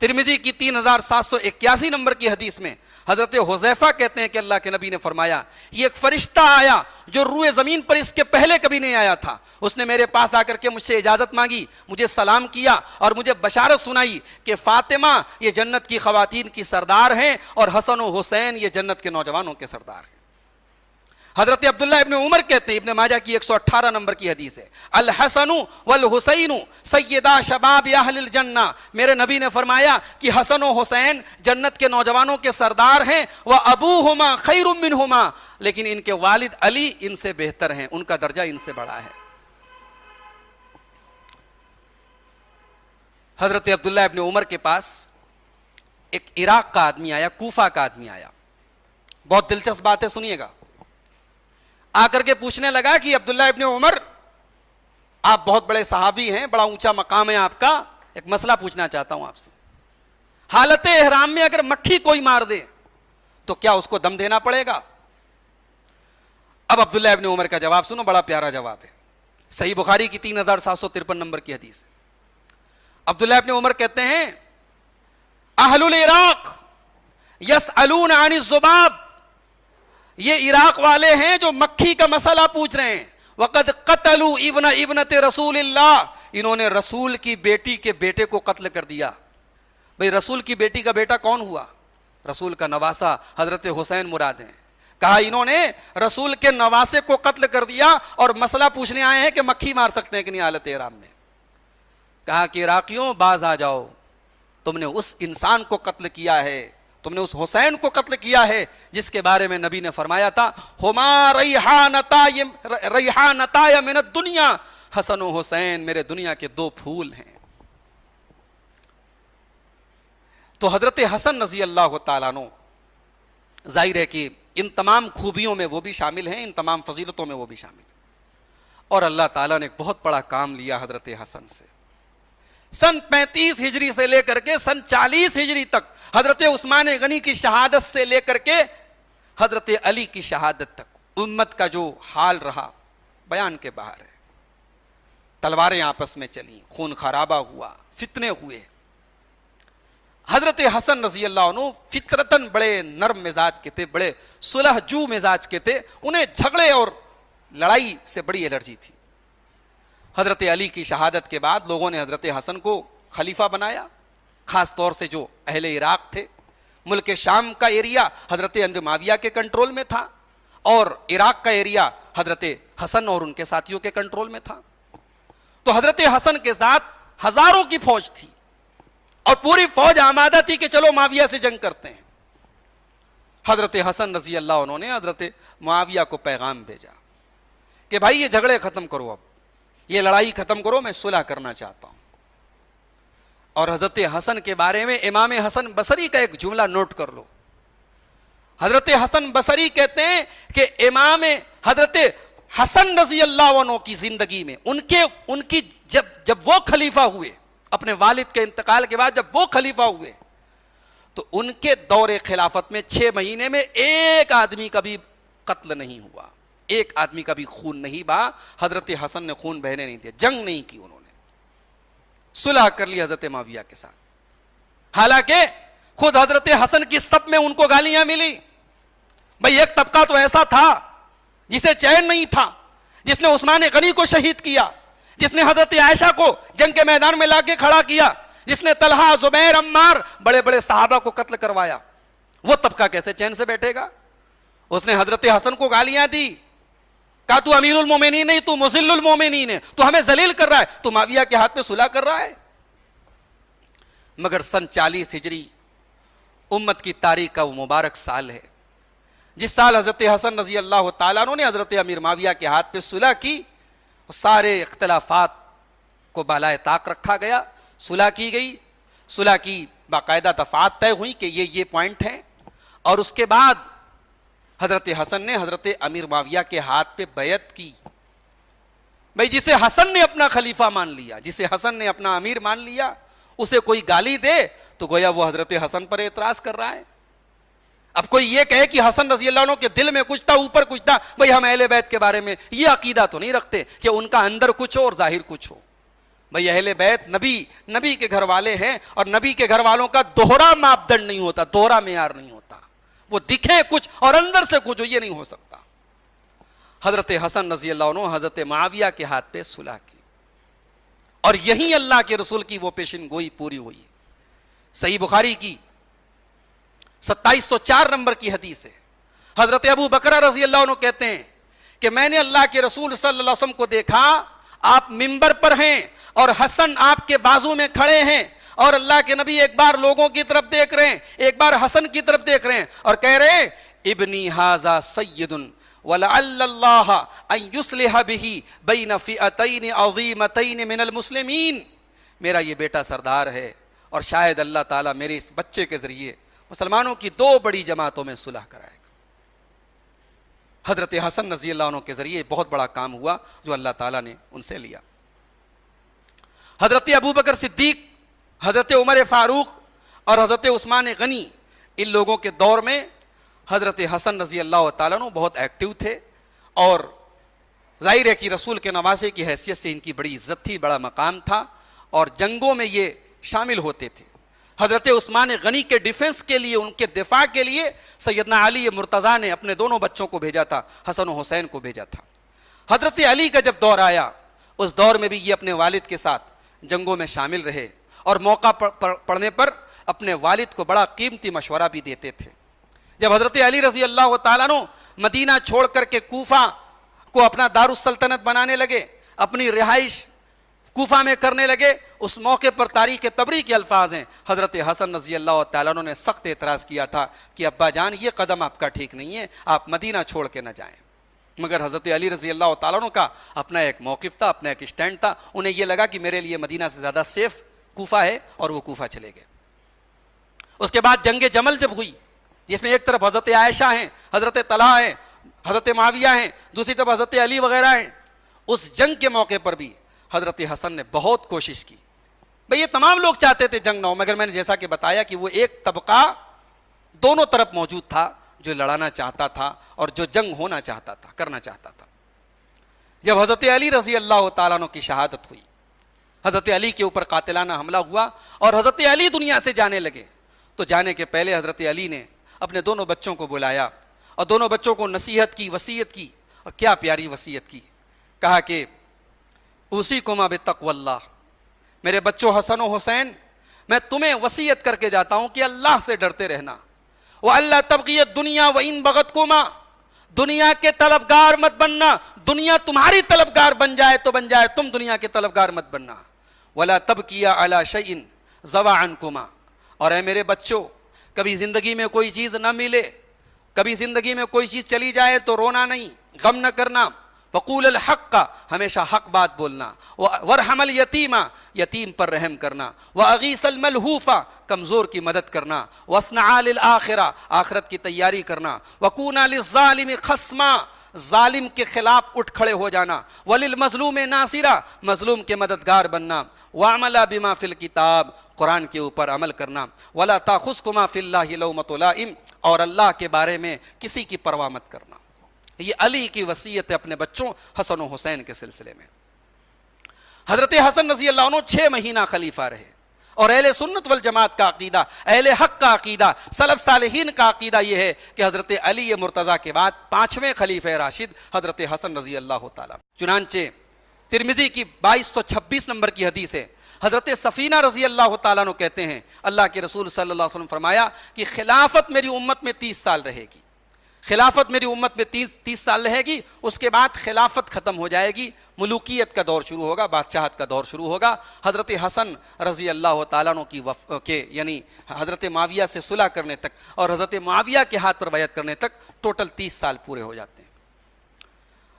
ترمذی کی 3781 نمبر کی حدیث میں حضرت حذیفہ کہتے ہیں کہ اللہ کے نبی نے فرمایا یہ ایک فرشتہ آیا جو روئے زمین پر اس کے پہلے کبھی نہیں آیا تھا. اس نے میرے پاس آ کر کے مجھ سے اجازت مانگی, مجھے سلام کیا اور مجھے بشارت سنائی کہ فاطمہ یہ جنت کی خواتین کی سردار ہیں اور حسن و حسین یہ جنت کے نوجوانوں کے سردار ہیں. حضرت عبداللہ ابن عمر کہتے ہیں, ابن ماجہ کی 118 نمبر کی حدیث ہے, الحسن والحسین سیدا شباب اہل الجنہ, میرے نبی نے فرمایا کہ حسن و حسین جنت کے نوجوانوں کے سردار ہیں. وابوہما خیر منہما, لیکن ان کے والد علی ان سے بہتر ہیں, ان کا درجہ ان سے بڑا ہے. حضرت عبداللہ ابن عمر کے پاس ایک عراق کا آدمی آیا, کوفہ کا آدمی آیا. بہت دلچسپ بات ہے, سنیے گا. آ کر کے پوچھنے لگا کہ عبداللہ ابن عمر آپ بہت بڑے صحابی ہیں, بڑا اونچا مقام ہے آپ کا, ایک مسئلہ پوچھنا چاہتا ہوں آپ سے. حالت احرام میں اگر مکھی کوئی مار دے تو کیا اس کو دم دینا پڑے گا؟ اب عبداللہ ابن عمر کا جواب سنو, بڑا پیارا جواب ہے, صحیح بخاری کی 3753 نمبر کی حدیث ہے. عبداللہ ابن عمر کہتے ہیں اہل العراق یسألون عن الذباب, یہ عراق والے ہیں جو مکھی کا مسئلہ پوچھ رہے ہیں. وقد قتلوا ابنت رسول اللہ, انہوں نے رسول کی بیٹی کے بیٹے کو قتل کر دیا. بھئی رسول کی بیٹی کا بیٹا کون ہوا؟ رسول کا نواسا حضرت حسین مراد ہیں. کہا انہوں نے رسول کے نواسے کو قتل کر دیا اور مسئلہ پوچھنے آئے ہیں کہ مکھی مار سکتے ہیں کہ نہیں حالت احرام میں. کہا کہ عراقیوں باز آ جاؤ, تم نے اس انسان کو قتل کیا ہے، تم نے اس حسین کو قتل کیا ہے جس کے بارے میں نبی نے فرمایا تھا ہما ریحانتای من الدنیا، حسن و حسین میرے دنیا کے دو پھول ہیں۔ تو حضرت حسن رضی اللہ تعالیٰ عنہ ظاہر ہے کہ ان تمام خوبیوں میں وہ بھی شامل ہیں، ان تمام فضیلتوں میں وہ بھی شامل ہیں، اور اللہ تعالیٰ نے ایک بہت بڑا کام لیا حضرت حسن سے۔ سن 35 ہجری سے لے کر کے سن 40 ہجری تک، حضرت عثمان غنی کی شہادت سے لے کر کے حضرت علی کی شہادت تک، امت کا جو حال رہا بیان کے باہر ہے۔ تلواریں آپس میں چلیں، خون خرابہ ہوا، فتنے ہوئے۔ حضرت حسن رضی اللہ عنہ فطرتاً بڑے نرم مزاج کے تھے، بڑے صلح جو مزاج کے تھے، انہیں جھگڑے اور لڑائی سے بڑی الرجی تھی۔ حضرت علی کی شہادت کے بعد لوگوں نے حضرت حسن کو خلیفہ بنایا، خاص طور سے جو اہل عراق تھے۔ ملک شام کا ایریا حضرت امیر معاویہ کے کنٹرول میں تھا، اور عراق کا ایریا حضرت حسن اور ان کے ساتھیوں کے کنٹرول میں تھا۔ تو حضرت حسن کے ساتھ ہزاروں کی فوج تھی، اور پوری فوج آمادہ تھی کہ چلو معاویہ سے جنگ کرتے ہیں۔ حضرت حسن رضی اللہ عنہ نے حضرت معاویہ کو پیغام بھیجا کہ بھائی یہ جھگڑے ختم کرو، اب یہ لڑائی ختم کرو، میں صلح کرنا چاہتا ہوں۔ اور حضرت حسن کے بارے میں امام حسن بصری کا ایک جملہ نوٹ کر لو۔ حضرت حسن بصری کہتے ہیں کہ امام حضرت حسن رضی اللہ عنہ کی زندگی میں ان کی جب وہ خلیفہ ہوئے، اپنے والد کے انتقال کے بعد جب وہ خلیفہ ہوئے، تو ان کے دور خلافت میں 6 مہینے میں ایک آدمی کا بھی قتل نہیں ہوا، ایک آدمی کا بھی خون نہیں بہا۔ حضرت حسن نے خون بہنے نہیں دیا، جنگ نہیں کی، انہوں نے صلح کر لی حضرت معاویہ کے ساتھ۔ حالانکہ خود حضرت حسن کی سب میں ان کو گالیاں ملی۔ بھئی ایک طبقہ تو ایسا تھا جسے چین نہیں تھا، جس نے عثمان غنی کو شہید کیا، جس نے حضرت عائشہ کو جنگ کے میدان میں لا کے کھڑا کیا، جس نے طلحہ، زبیر، عمار بڑے بڑے صحابہ کو قتل کروایا۔ وہ طبقہ کیسے چین سے بیٹھے گا؟ اس نے حضرت حسن کو گالیاں دی، کہا تو امیر المومنین نہیں، تو مذل المومنین ہے، تو ہمیں ذلیل کر رہا ہے، تو معاویہ کے ہاتھ پہ صلح کر رہا ہے۔ مگر سن 40 ہجری امت کی تاریخ کا وہ مبارک سال ہے جس سال حضرت حسن رضی اللہ تعالیٰ عنہ نے حضرت امیر معاویہ کے ہاتھ پہ صلح کی، سارے اختلافات کو بالائے طاق رکھا گیا، صلح کی گئی، صلح کی باقاعدہ دفعات طے ہوئی کہ یہ پوائنٹ ہیں، اور اس کے بعد حضرت حسن نے حضرت امیر معاویہ کے ہاتھ پہ بیعت کی۔ بھئی جسے حسن نے اپنا خلیفہ مان لیا، جسے حسن نے اپنا امیر مان لیا، اسے کوئی گالی دے تو گویا وہ حضرت حسن پر اعتراض کر رہا ہے۔ اب کوئی یہ کہے کہ حسن رضی اللہ عنہ کے دل میں کچھ تھا، اوپر کچھ تھا، بھئی ہم اہل بیت کے بارے میں یہ عقیدہ تو نہیں رکھتے کہ ان کا اندر کچھ ہو اور ظاہر کچھ ہو۔ بھئی اہل بیت نبی کے گھر والے ہیں، اور نبی کے گھر والوں کا دوہرا ماپدنڈ نہیں ہوتا، دوہرا معیار نہیں ہوتا، وہ دکھیں کچھ اور اندر سے کچھ ہو، یہ نہیں ہو سکتا۔ حضرت حسن رضی اللہ عنہ حضرت معاویہ کے ہاتھ پہ صلح کی، اور یہی اللہ کے رسول کی وہ پیشن گوئی پوری ہوئی۔ صحیح بخاری کی 2704 نمبر کی حدیث ہے، حضرت ابو بکر رضی اللہ عنہ کہتے ہیں کہ میں نے اللہ کے رسول صلی اللہ علیہ وسلم کو دیکھا، آپ منبر پر ہیں اور حسن آپ کے بازو میں کھڑے ہیں، اور اللہ کے نبی ایک بار لوگوں کی طرف دیکھ رہے ہیں، ایک بار حسن کی طرف دیکھ رہے ہیں، اور کہہ رہے ہیں ابنی ھذا سید ولعل اللہ ان یصلح بہ بین فئتین عظیمتین من المسلمین، میرا یہ بیٹا سردار ہے، اور شاید اللہ تعالیٰ میرے اس بچے کے ذریعے مسلمانوں کی 2 بڑی جماعتوں میں صلح کرائے گا۔ حضرت حسن رضی اللہ عنہ کے ذریعے بہت بڑا کام ہوا جو اللہ تعالیٰ نے ان سے لیا۔ حضرت ابو بکر صدیق، حضرت عمر فاروق اور حضرت عثمان غنی، ان لوگوں کے دور میں حضرت حسن رضی اللہ تعالیٰ عنہ بہت ایکٹیو تھے، اور ظاہر ہے کہ رسول کے نواسے کی حیثیت سے ان کی بڑی عزت تھی، بڑا مقام تھا، اور جنگوں میں یہ شامل ہوتے تھے۔ حضرت عثمان غنی کے ڈیفنس کے لیے، ان کے دفاع کے لیے سیدنا علی مرتضیٰ نے اپنے دونوں بچوں کو بھیجا تھا، حسن و حسین کو بھیجا تھا۔ حضرت علی کا جب دور آیا، اس دور میں بھی یہ اپنے والد کے ساتھ جنگوں میں شامل رہے، اور موقع پڑنے پر اپنے والد کو بڑا قیمتی مشورہ بھی دیتے تھے۔ جب حضرت علی رضی اللہ تعالیٰ عنہ مدینہ چھوڑ کر کے کوفہ کو اپنا دارالسلطنت بنانے لگے، اپنی رہائش کوفہ میں کرنے لگے. اس موقع پر تاریخ تبری کے الفاظ ہیں, حضرت حسن رضی اللہ تعالیٰ عنہ نے سخت اعتراض کیا تھا کہ ابا جان یہ قدم آپ کا ٹھیک نہیں ہے, آپ مدینہ چھوڑ کے نہ جائیں. مگر حضرت علی رضی اللہ تعالیٰ عنہ کا اپنا ایک موقف تھا, اپنا ایک اسٹینڈ تھا. انہیں یہ لگا کہ میرے لیے مدینہ سے زیادہ سیف کوفہ ہے, اور وہ کوفہ چلے گئے. اس کے بعد جنگ جمل جب ہوئی, جس میں ایک طرف حضرت عائشہ ہیں, حضرت طلحہ ہیں, حضرت معاویہ ہیں, دوسری طرف حضرت علی وغیرہ ہیں, اس جنگ کے موقع پر بھی حضرت حسن نے بہت کوشش کی. بھئی یہ تمام لوگ چاہتے تھے جنگ نہ ہو, مگر میں نے جیسا کہ بتایا کہ وہ ایک طبقہ دونوں طرف موجود تھا جو لڑانا چاہتا تھا اور جو جنگ ہونا چاہتا تھا, کرنا چاہتا تھا. جب حضرت علی رضی اللہ تعالیٰ عنہ کی شہادت ہوئی, حضرت علی کے اوپر قاتلانہ حملہ ہوا اور حضرت علی دنیا سے جانے لگے, تو جانے کے پہلے حضرت علی نے اپنے دونوں بچوں کو بلایا اور دونوں بچوں کو نصیحت کی, وصیت کی, اور کیا پیاری وصیت کی. کہا کہ اوصیکما بتقوی اللہ, میرے بچوں حسن و حسین, میں تمہیں وصیت کر کے جاتا ہوں کہ اللہ سے ڈرتے رہنا. وَأَلَّا تَبْغِيَ الدُّنْيَا وَإِن بَغَتْكُمَا, دنیا کے طلبگار مت بننا, دنیا تمہاری طلبگار بن جائے تو بن جائے, تم دنیا کے طلبگار مت بننا. وَلَا تَبْكِيَ عَلَى شَيْءٍ زَوَى عَنْكُمَا, اور اے میرے بچوں, کبھی زندگی میں کوئی چیز نہ ملے, کبھی زندگی میں کوئی چیز چلی جائے تو رونا نہیں, غم نہ کرنا. وقول الحق, ہمیشہ حق بات بولنا. وارحم الیتیم, یتیم پر رحم کرنا. واغیث الملہوف, کمزور کی مدد کرنا. واصنع للآخرہ, آخرت کی تیاری کرنا. وکونا للظالم خصما, ظالم کے خلاف اٹھ کھڑے ہو جانا. وللمظلوم ناصرا, مظلوم کے مددگار بننا. واعملا بما فی الکتاب, قرآن کے اوپر عمل کرنا. ولا تاخذکما فی اللہ لومۃ لائم, اور اللہ کے بارے میں کسی کی پرواہ مت کرنا. یہ علی کی وصیت ہے اپنے بچوں حسن و حسین کے سلسلے میں. حضرت حسن رضی اللہ عنہ 6 مہینہ خلیفہ رہے, اور اہل سنت والجماعت کا عقیدہ, اہل حق کا عقیدہ, سلف صالحین کا عقیدہ یہ ہے کہ حضرت علی مرتضیٰ کے بعد 5ویں خلیفہ راشد حضرت حسن رضی اللہ تعالیٰ. چنانچہ ترمذی کی 2226 نمبر کی حدیث ہے, حضرت سفینہ رضی اللہ تعالیٰ عنہ کہتے ہیں اللہ کے رسول صلی اللہ علیہ وسلم فرمایا کہ خلافت میری امت میں 30 سال رہے گی, خلافت میری امت میں 30 سال رہے گی. اس کے بعد خلافت ختم ہو جائے گی, ملوکیت کا دور شروع ہوگا, بادشاہت کا دور شروع ہوگا. حضرت حسن رضی اللہ تعالیٰ عنہ کے یعنی حضرت معاویہ سے صلح کرنے تک اور حضرت معاویہ کے ہاتھ پر بیعت کرنے تک ٹوٹل 30 سال پورے ہو جاتے ہیں.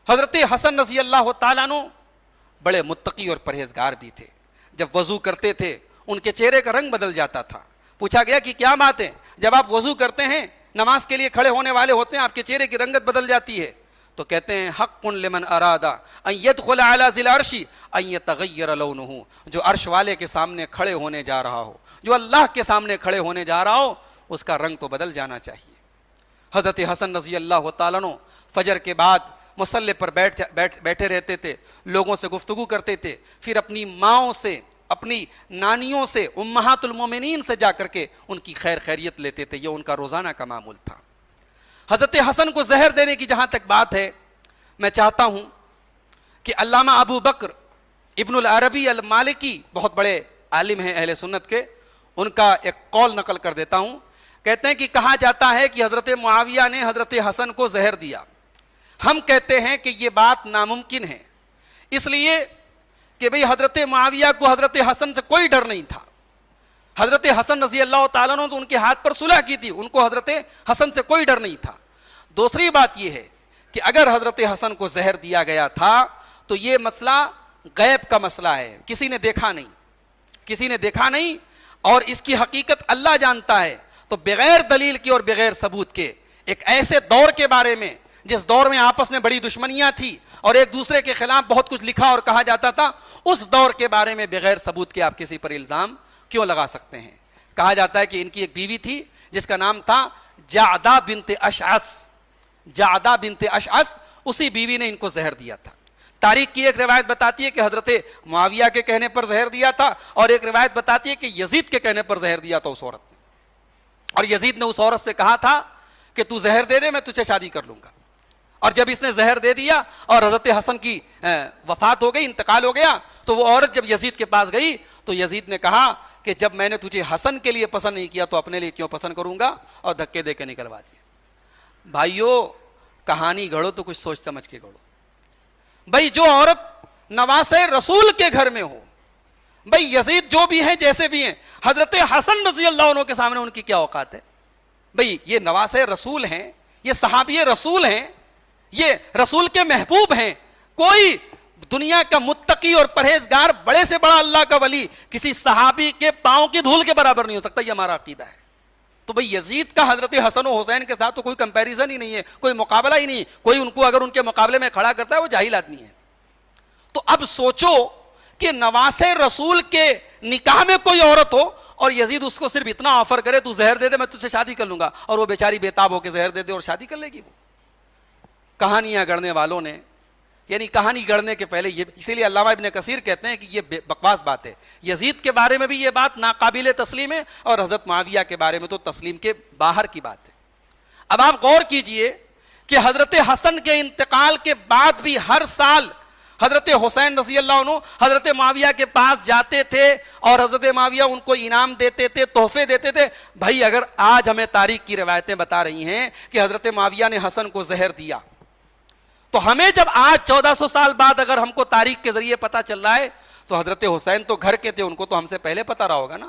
حضرت حسن رضی اللہ تعالیٰ عنہ بڑے متقی اور پرہیزگار بھی تھے. جب وضو کرتے تھے ان کے چہرے کا رنگ بدل جاتا تھا. پوچھا گیا کہ کیا بات ہے, جب آپ وضو کرتے ہیں, نماز کے لیے کھڑے ہونے والے ہوتے ہیں, آپ کے چہرے کی رنگت بدل جاتی ہے. تو کہتے ہیں حق لمن اراد ان يدخل على ذی العرش ان يتغیر لونه, جو عرش والے کے سامنے کھڑے ہونے جا رہا ہو, جو اللہ کے سامنے کھڑے ہونے جا رہا ہو, اس کا رنگ تو بدل جانا چاہیے. حضرت حسن رضی اللہ تعالیٰ عنہ فجر کے بعد مصلی پر بیٹھے رہتے تھے, لوگوں سے گفتگو کرتے تھے, پھر اپنی ماؤں سے, اپنی نانیوں سے, امہات المومنین سے جا کر کے ان کی خیر خیریت لیتے تھے. یہ ان کا روزانہ کا معمول تھا. حضرت حسن کو زہر دینے کی جہاں تک بات ہے, میں چاہتا ہوں کہ علامہ ابو بکر ابن العربی المالکی, بہت بڑے عالم ہیں اہل سنت کے, ان کا ایک قول نقل کر دیتا ہوں. کہتے ہیں کہ کہا جاتا ہے کہ حضرت معاویہ نے حضرت حسن کو زہر دیا. ہم کہتے ہیں کہ یہ بات ناممکن ہے, اس لیے کہ بھئی حضرت معاویہ کو حضرت حسن سے کوئی ڈر نہیں تھا. حضرت حسن رضی اللہ تعالیٰ عنہ تو ان کے ہاتھ پر صلح کی تھی, ان کو حضرت حسن سے کوئی ڈر نہیں تھا. دوسری بات یہ ہے کہ اگر حضرت حسن کو زہر دیا گیا تھا تو یہ مسئلہ غیب کا مسئلہ ہے, کسی نے دیکھا نہیں, کسی نے دیکھا نہیں, اور اس کی حقیقت اللہ جانتا ہے. تو بغیر دلیل کے اور بغیر ثبوت کے ایک ایسے دور کے بارے میں جس دور میں آپس میں بڑی دشمنیاں تھی اور ایک دوسرے کے خلاف بہت کچھ لکھا اور کہا جاتا تھا, اس دور کے بارے میں بغیر ثبوت کے آپ کسی پر الزام کیوں لگا سکتے ہیں؟ کہا جاتا ہے کہ ان کی ایک بیوی تھی جس کا نام تھا جعدہ بنت اشعث. جعدہ بنت اشعث, اسی بیوی نے ان کو زہر دیا تھا. تاریخ کی ایک روایت بتاتی ہے کہ حضرت معاویہ کے کہنے پر زہر دیا تھا, اور ایک روایت بتاتی ہے کہ یزید کے کہنے پر زہر دیا تھا اس عورت نے, اور یزید نے اس عورت سے کہا تھا کہ تو زہر دے دے, میں تجھے شادی کر لوں گا. اور جب اس نے زہر دے دیا اور حضرت حسن کی وفات ہو گئی, انتقال ہو گیا, تو وہ عورت جب یزید کے پاس گئی تو یزید نے کہا کہ جب میں نے تجھے حسن کے لیے پسند نہیں کیا تو اپنے لیے کیوں پسند کروں گا, اور دھکے دے کے نکلوا دیا. بھائیو, کہانی گھڑو تو کچھ سوچ سمجھ کے گھڑو. بھائی جو عورت نواسے رسول کے گھر میں ہو, بھائی یزید جو بھی ہیں جیسے بھی ہیں، حضرت حسن رضی اللہ عنہ کے سامنے ان کی کیا اوقات ہے؟ بھائی یہ نواسے رسول ہیں، یہ صحابی رسول ہیں، یہ رسول کے محبوب ہیں. کوئی دنیا کا متقی اور پرہیزگار بڑے سے بڑا اللہ کا ولی کسی صحابی کے پاؤں کی دھول کے برابر نہیں ہو سکتا. یہ ہمارا عقیدہ ہے. تو بھئی یزید کا حضرت حسن و حسین کے ساتھ تو کوئی کمپیریزن ہی نہیں ہے، کوئی مقابلہ ہی نہیں. کوئی ان کو اگر ان کے مقابلے میں کھڑا کرتا ہے وہ جاہل آدمی ہے. تو اب سوچو کہ نواسے رسول کے نکاح میں کوئی عورت ہو اور یزید اس کو صرف اتنا آفر کرے تو زہر دے دے میں تجھ سے شادی کر لوں گا، اور وہ بیچاری بےتاب ہو کے زہر دے دے اور شادی کر لے گی. وہ کہانیاں گڑھنے والوں نے، یعنی کہانی گڑھنے کے پہلے یہ، اسی لیے علامہ ابن کثیر کہتے ہیں کہ یہ بکواس بات ہے. یزید کے بارے میں بھی یہ بات ناقابل تسلیم ہے، اور حضرت معاویہ کے بارے میں تو تسلیم کے باہر کی بات ہے. اب آپ غور کیجئے کہ حضرت حسن کے انتقال کے بعد بھی ہر سال حضرت حسین رضی اللہ عنہ حضرت معاویہ کے پاس جاتے تھے اور حضرت معاویہ ان کو انعام دیتے تھے، تحفے دیتے تھے. بھائی اگر آج ہمیں تاریخ کی روایتیں بتا رہی ہیں کہ حضرت معاویہ نے حسن کو زہر دیا، تو ہمیں جب آج 1400 سال بعد اگر ہم کو تاریخ کے ذریعے پتا چل رہا ہے تو حضرت حسین تو گھر کے تھے، ان کو تو ہم سے پہلے پتا رہا ہوگا نا.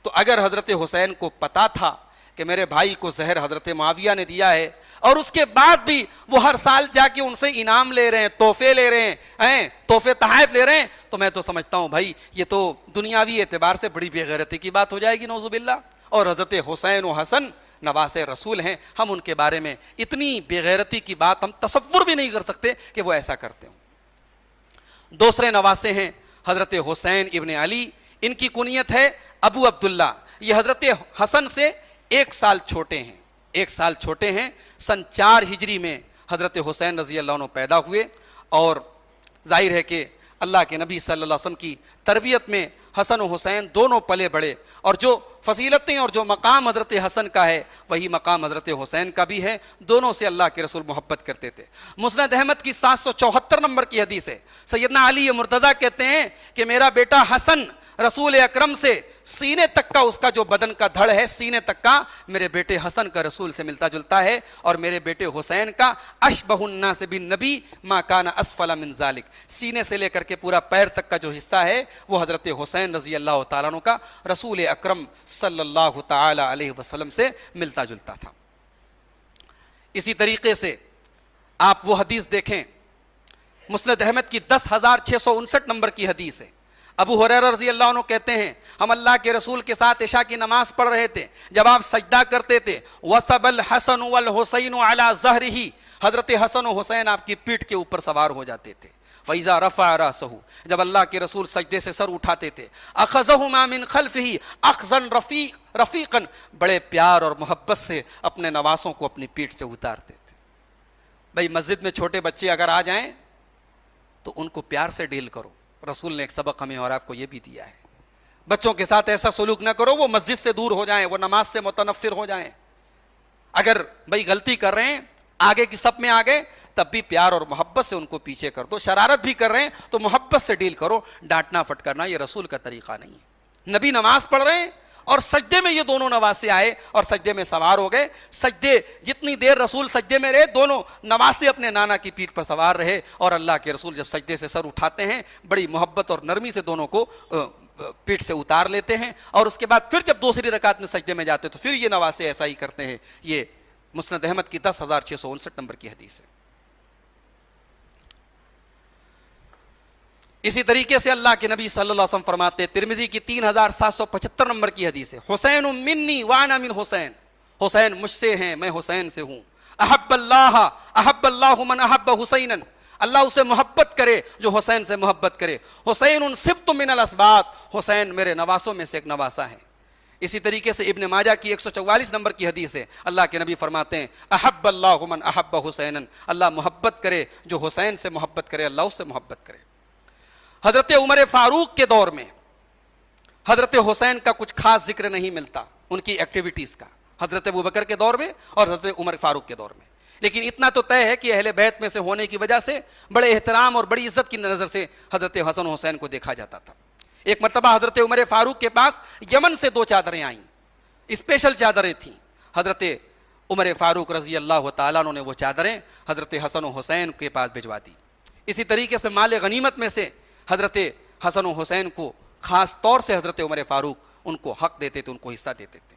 تو اگر حضرت حسین کو پتا تھا کہ میرے بھائی کو زہر حضرت معاویہ نے دیا ہے، اور اس کے بعد بھی وہ ہر سال جا کے ان سے انعام لے رہے ہیں، تحفے لے رہے ہیں، تحفے تحائف لے رہے ہیں، تو میں تو سمجھتا ہوں بھائی یہ تو دنیاوی اعتبار سے بڑی بے غیرتی کی بات ہو جائے گی، نعوذ باللہ. اور حضرت حسین و حسن نواسے رسول ہیں، ہم ان کے بارے میں اتنی بے غیرتی کی بات ہم تصور بھی نہیں کر سکتے کہ وہ ایسا کرتے ہوں. دوسرے نواسے ہیں حضرت حسین ابن علی، ان کی کنیت ہے ابو عبداللہ. یہ حضرت حسن سے 1 سال چھوٹے ہیں، 1 سال چھوٹے ہیں. سن 4 ہجری میں حضرت حسین رضی اللہ عنہ پیدا ہوئے، اور ظاہر ہے کہ اللہ کے نبی صلی اللہ علیہ وسلم کی تربیت میں حسن و حسین دونوں پلے بڑھے، اور جو فضیلتیں اور جو مقام حضرت حسن کا ہے وہی مقام حضرت حسین کا بھی ہے. دونوں سے اللہ کے رسول محبت کرتے تھے. مسند احمد کی 774 نمبر کی حدیث ہے، سیدنا علی مرتضیٰ کہتے ہیں کہ میرا بیٹا حسن رسول اکرم سے سینے تک کا، اس کا جو بدن کا دھڑ ہے سینے تک کا، میرے بیٹے حسن کا رسول سے ملتا جلتا ہے، اور میرے بیٹے حسین کا اشبہ الناس بالنبی ما کان اسفل من ذلک، سینے سے لے کر کے پورا پیر تک کا جو حصہ ہے وہ حضرت حسین رضی اللہ تعالیٰ عنہ کا رسول اکرم صلی اللہ تعالی علیہ وسلم سے ملتا جلتا تھا. اسی طریقے سے آپ وہ حدیث دیکھیں، مسند احمد کی 10,659 نمبر کی حدیث ہے. ابو ہریرہ رضی اللہ عنہ کہتے ہیں ہم اللہ کے رسول کے ساتھ عشاء کی نماز پڑھ رہے تھے، جب آپ سجدہ کرتے تھے وَثَبَ الْحَسَنُ وَالْحُسَيْنُ عَلَى ظَهْرِهِ، حضرت حسن و حسین آپ کی پیٹھ کے اوپر سوار ہو جاتے تھے. فَإِذَا رَفَعَ رَأْسَهُ، جب اللہ کے رسول سجدے سے سر اٹھاتے تھے، أَخَذَهُمَا مِنْ خَلْفِهِ أَخْذًا رَفِيقًا، بڑے پیار اور محبت سے اپنے نواسوں کو اپنی پیٹھ سے اتارتے تھے. بھائی مسجد میں چھوٹے بچے اگر آ جائیں تو ان کو پیار سے ڈیل کرو. رسول نے ایک سبق ہمیں اور آپ کو یہ بھی دیا ہے، بچوں کے ساتھ ایسا سلوک نہ کرو وہ مسجد سے دور ہو جائیں، وہ نماز سے متنفر ہو جائیں. اگر بھائی غلطی کر رہے ہیں آگے کی صف میں آ گئے تب بھی پیار اور محبت سے ان کو پیچھے کر دو. شرارت بھی کر رہے ہیں تو محبت سے ڈیل کرو، ڈانٹنا پھٹکارنا یہ رسول کا طریقہ نہیں ہے. نبی نماز پڑھ رہے ہیں اور سجدے میں یہ دونوں نواسے آئے اور سجدے میں سوار ہو گئے. سجدے جتنی دیر رسول سجدے میں رہے دونوں نواسے اپنے نانا کی پیٹھ پر سوار رہے، اور اللہ کے رسول جب سجدے سے سر اٹھاتے ہیں بڑی محبت اور نرمی سے دونوں کو پیٹھ سے اتار لیتے ہیں، اور اس کے بعد پھر جب دوسری رکعت میں سجدے میں جاتے تو پھر یہ نواسے ایسا ہی کرتے ہیں. یہ مسند احمد کی 10,659 نمبر کی حدیث ہے. اسی طریقے سے اللہ کے نبی صلی اللہ علیہ وسلم فرماتے، ترمذی کی 3,775 نمبر کی حدیث ہے، حسین منی وانا من حسین، حسین مجھ سے ہیں میں حسین سے ہوں. احب اللہ من احب حسینا، اللہ اسے محبت کرے جو حسین سے محبت کرے. حسین سبط من الاسباط، حسین میرے نواسوں میں سے ایک نواسا ہے. اسی طریقے سے ابن ماجہ کی 144 نمبر کی حدیث ہے، اللہ کے نبی فرماتے ہیں احب اللہ من احب حسینا، اللہ محبت کرے جو حسین سے محبت کرے، اللہ اس سے محبت کرے. حضرت عمر فاروق کے دور میں حضرت حسین کا کچھ خاص ذکر نہیں ملتا ان کی ایکٹیویٹیز کا، حضرت ابوبکر کے دور میں اور حضرت عمر فاروق کے دور میں. لیکن اتنا تو طے ہے کہ اہل بیت میں سے ہونے کی وجہ سے بڑے احترام اور بڑی عزت کی نظر سے حضرت حسن و حسین کو دیکھا جاتا تھا. ایک مرتبہ حضرت عمر فاروق کے پاس یمن سے 2 چادریں آئیں، اسپیشل چادریں تھیں. حضرت عمر فاروق رضی اللہ تعالیٰ عنہ نے وہ چادریں حضرت حسن و حسین کے پاس بھجوا دی. اسی طریقے سے مال غنیمت میں سے حضرت حسن و حسین کو خاص طور سے حضرت عمر فاروق ان کو حق دیتے تھے, ان کو حصہ دیتے تھے.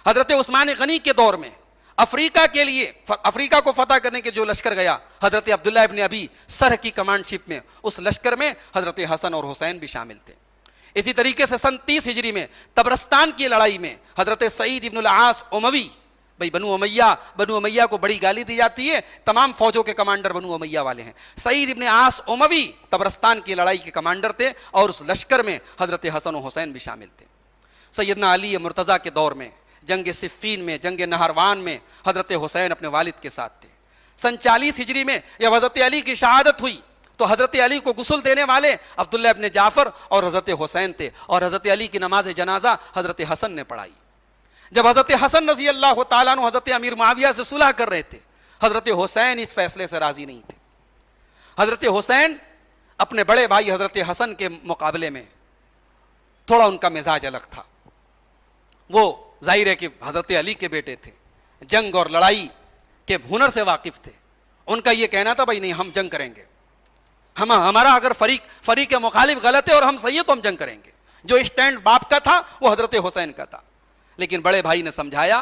حضرت عثمان غنی کے دور میں افریقہ کے لیے, افریقہ کو فتح کرنے کے جو لشکر گیا, حضرت عبداللہ ابن ابی سرح کی کمانڈ شپ میں, اس لشکر میں حضرت حسن اور حسین بھی شامل تھے. اسی طریقے سے سن 30 ہجری میں تبرستان کی لڑائی میں حضرت سعید ابن العاص اموی, بھائی بنو امیہ کو بڑی گالی دی جاتی ہے, تمام فوجوں کے کمانڈر بنو امیہ والے ہیں. سعید ابن عاص اموی تبرستان کی لڑائی کے کمانڈر تھے اور اس لشکر میں حضرت حسن و حسین بھی شامل تھے. سیدنا علی مرتضیٰ کے دور میں جنگ صفین میں, جنگ نہروان میں حضرت حسین اپنے والد کے ساتھ تھے. سن 40 ہجری میں جب حضرت علی کی شہادت ہوئی تو حضرت علی کو غسل دینے والے عبداللہ ابن جعفر اور حضرت حسین تھے, اور حضرت علی کی نماز جنازہ حضرت حسن نے پڑھائی. جب حضرت حسن رضی اللہ تعالیٰ عنہ حضرت امیر معاویہ سے صلح کر رہے تھے, حضرت حسین اس فیصلے سے راضی نہیں تھے. حضرت حسین اپنے بڑے بھائی حضرت حسن کے مقابلے میں تھوڑا ان کا مزاج الگ تھا. وہ ظاہر ہے کہ حضرت علی کے بیٹے تھے, جنگ اور لڑائی کے ہنر سے واقف تھے. ان کا یہ کہنا تھا بھائی نہیں, ہم جنگ کریں گے, ہمارا اگر فریق مخالف غلط ہے اور ہم صحیح ہے تو ہم جنگ کریں گے. جو اسٹینڈ باپ کا تھا وہ حضرت حسین کا تھا. لیکن بڑے بھائی نے سمجھایا,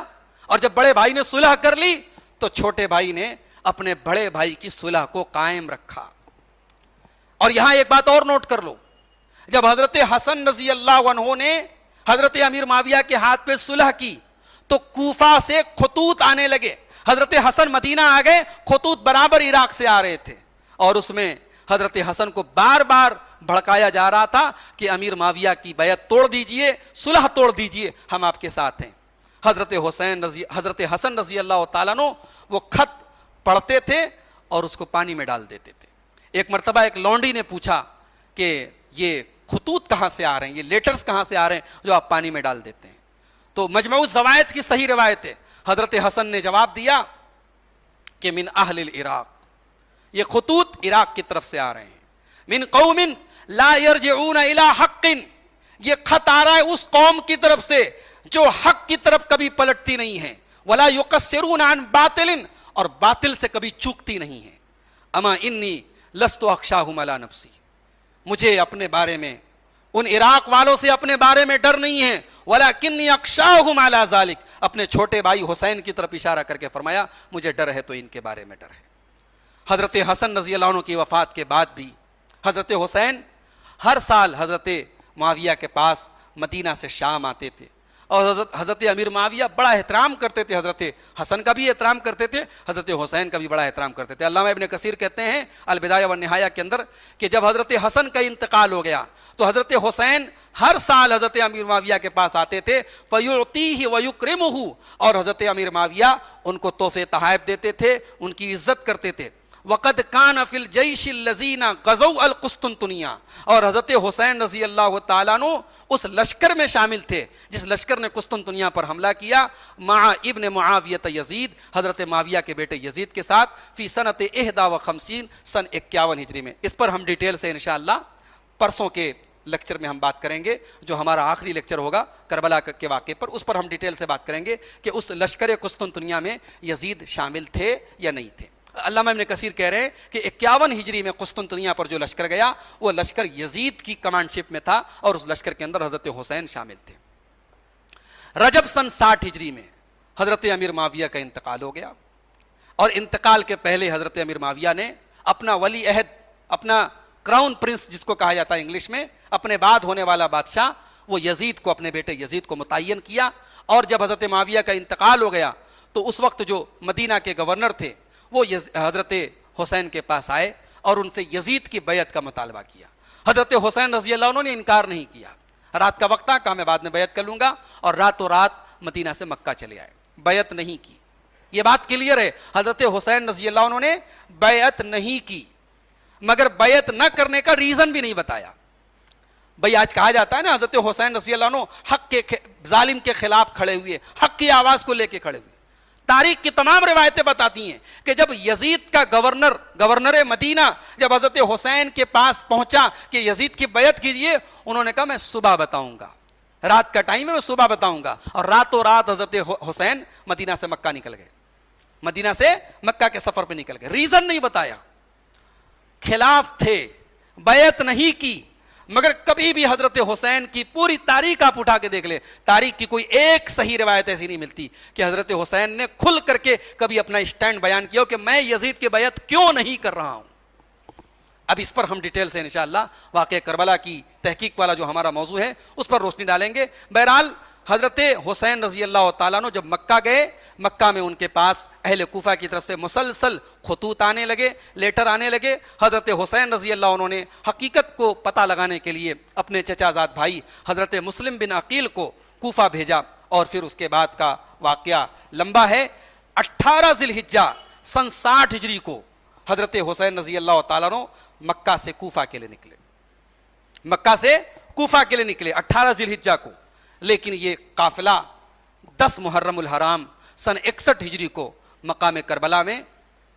اور جب بڑے بھائی نے صلح کر لی تو چھوٹے بھائی نے اپنے بڑے بھائی کی صلح کو قائم رکھا. اور یہاں ایک بات اور نوٹ کر لو, جب حضرت حسن رضی اللہ عنہ نے حضرت امیر معاویہ کے ہاتھ پہ صلح کی تو کوفہ سے خطوط آنے لگے. حضرت حسن مدینہ آ گئے, خطوط برابر عراق سے آ رہے تھے, اور اس میں حضرت حسن کو بار بار بھڑکایا جا رہا تھا کہ امیر معاویہ کی بیعت توڑ دیجئے, صلح توڑ دیجئے, ہم آپ کے ساتھ ہیں. حضرت حسن رضی اللہ تعالیٰ عنہ وہ خط پڑھتے تھے اور اس کو پانی میں ڈال دیتے تھے. ایک مرتبہ ایک لونڈی نے پوچھا کہ یہ خطوط کہاں سے آ رہے ہیں, یہ لیٹرز کہاں سے آ رہے ہیں جو آپ پانی میں ڈال دیتے ہیں؟ تو مجموع الزوائد کی صحیح روایت ہے, حضرت حسن نے جواب دیا کہ من اہل العراق, یہ خطوط عراق کی طرف سے آ رہے ہیں. من قوم لا یرجعون الی حق, یہ خط آ رہا ہے اس قوم کی طرف سے جو حق کی طرف کبھی پلٹتی نہیں ہے. ولا یقصرون عن باطل, اور باطل سے کبھی چوکتی نہیں ہے. اما انی لست اخشاہم علی نفسی, مجھے اپنے بارے میں ان عراق والوں سے اپنے بارے میں ڈر نہیں ہے. ولکنی اخشاہم علی ذلک, اپنے چھوٹے بھائی حسین کی طرف اشارہ کر کے فرمایا مجھے ڈر ہے تو ان کے بارے میں ڈر ہے. حضرت حسن رضی اللہ عنہ کی وفات کے بعد بھی حضرت حسین ہر سال حضرت معاویہ کے پاس مدینہ سے شام آتے تھے, اور حضرت امیر معاویہ بڑا احترام کرتے تھے, حضرت حسن کا بھی احترام کرتے تھے, حضرت حسین کا بھی بڑا احترام کرتے تھے. علامہ ابن کثیر کہتے ہیں البدایہ والنہایہ کے اندر کہ جب حضرت حسن کا انتقال ہو گیا تو حضرت حسین ہر سال حضرت امیر معاویہ کے پاس آتے تھے. فَيُعْطِيهِ وَيُكْرِمُهُ, اور حضرت امیر معاویہ ان کو تحفے تحائف دیتے تھے, ان کی عزت کرتے تھے. وقد کان فی الجیش الذین غزوا القسطنطنیہ, اور حضرت حسین رضی اللہ تعالیٰ عنہ اس لشکر میں شامل تھے جس لشکر نے قسطنطنیہ پر حملہ کیا. مع ابن معاویہ یزید, حضرت معاویہ کے بیٹے یزید کے ساتھ. فی سنت 51 سن 51 ہجری میں. اس پر ہم ڈیٹیل سے انشاءاللہ پرسوں کے لیکچر میں ہم بات کریں گے, جو ہمارا آخری لیکچر ہوگا کربلا کے واقعے پر, اس پر ہم ڈیٹیل سے بات کریں گے کہ اس لشکر قسطنطنیہ میں یزید شامل تھے یا نہیں تھے. علامہ ابن کثیر کہہ رہے ہیں کہ 51 ہجری میں قسطنطنیہ پر جو لشکر گیا وہ لشکر یزید کی کمانڈ شپ میں تھا, اور اس لشکر کے اندر حضرت حسین شامل تھے. رجب سن 60 ہجری میں حضرت امیر معاویہ کا انتقال ہو گیا, اور انتقال کے پہلے حضرت امیر معاویہ نے اپنا ولی عہد, اپنا کراؤن پرنس جس کو کہا جاتا ہے انگلش میں, اپنے بعد ہونے والا بادشاہ, وہ یزید کو, اپنے بیٹے یزید کو متعین کیا. اور جب حضرت معاویہ کا انتقال ہو گیا تو اس وقت جو مدینہ کے گورنر تھے وہ حضرت حسین کے پاس آئے اور ان سے یزید کی بیعت کا مطالبہ کیا. حضرت حسین رضی اللہ عنہ نے انکار نہیں کیا, رات کا وقت تھا, کہا میں بعد میں بیعت کر لوں گا, اور راتوں رات مدینہ سے مکہ چلے آئے, بیعت نہیں کی. یہ بات کلیئر ہے, حضرت حسین رضی اللہ عنہ نے بیعت نہیں کی, مگر بیعت نہ کرنے کا ریزن بھی نہیں بتایا. بھئی آج کہا جاتا ہے نا حضرت حسین رضی اللہ عنہ حق کے ظالم کے خلاف کھڑے ہوئے, حق کی آواز کو لے کے کھڑے ہوئے. تاریخ کی تمام روایتیں بتاتی ہیں کہ جب یزید کا گورنر مدینہ جب حضرت حسین کے پاس پہنچا کہ یزید کی بیعت کیجئے, انہوں نے کہا میں صبح بتاؤں گا, رات کا ٹائم ہے میں صبح بتاؤں گا. اور راتوں رات حضرت حسین مدینہ سے مکہ نکل گئے, مدینہ سے مکہ کے سفر پہ نکل گئے. ریزن نہیں بتایا, خلاف تھے, بیعت نہیں کی, مگر کبھی بھی حضرت حسین کی پوری تاریخ آپ اٹھا کے دیکھ لیں، تاریخ کی کوئی ایک صحیح روایت ایسی نہیں ملتی کہ حضرت حسین نے کھل کر کے کبھی اپنا اسٹینڈ بیان کیا ہو کہ میں یزید کی بیعت کیوں نہیں کر رہا ہوں۔ اب اس پر ہم ڈیٹیل سے انشاءاللہ واقعہ کربلا کی تحقیق والا جو ہمارا موضوع ہے اس پر روشنی ڈالیں گے۔ بہرحال حضرت حسین رضی اللہ تعالیٰ عنہ جب مکہ گئے، مکہ میں ان کے پاس اہل کوفہ کی طرف سے مسلسل خطوط آنے لگے، لیٹر آنے لگے۔ حضرت حسین رضی اللہ عنہ نے حقیقت کو پتہ لگانے کے لیے اپنے چچا زاد بھائی حضرت مسلم بن عقیل کو کوفہ بھیجا، اور پھر اس کے بعد کا واقعہ لمبا ہے۔ 18 ذی الحجہ سن 60 ہجری کو حضرت حسین رضی اللہ تعالیٰ عنہ مکہ سے کوفہ کے لیے نکلے، مکہ سے کوفہ کے لیے نکلے 18 ذی الحجہ کو، لیکن یہ قافلہ 10 محرم الحرام سن 61 ہجری کو مقام کربلا میں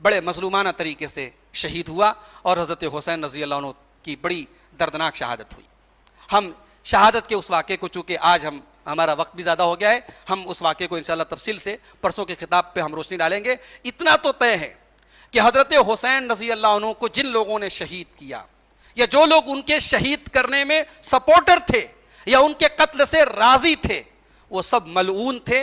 بڑے مظلومانہ طریقے سے شہید ہوا، اور حضرت حسین رضی اللہ عنہ کی بڑی دردناک شہادت ہوئی۔ ہم شہادت کے اس واقعے کو، چونکہ آج ہمارا وقت بھی زیادہ ہو گیا ہے، ہم اس واقعے کو انشاءاللہ تفصیل سے پرسوں کے خطاب پہ ہم روشنی ڈالیں گے۔ اتنا تو طے ہے کہ حضرت حسین رضی اللہ عنہ کو جن لوگوں نے شہید کیا، یا جو لوگ ان کے شہید کرنے میں سپورٹر تھے یا ان کے قتل سے راضی تھے، وہ سب ملعون تھے،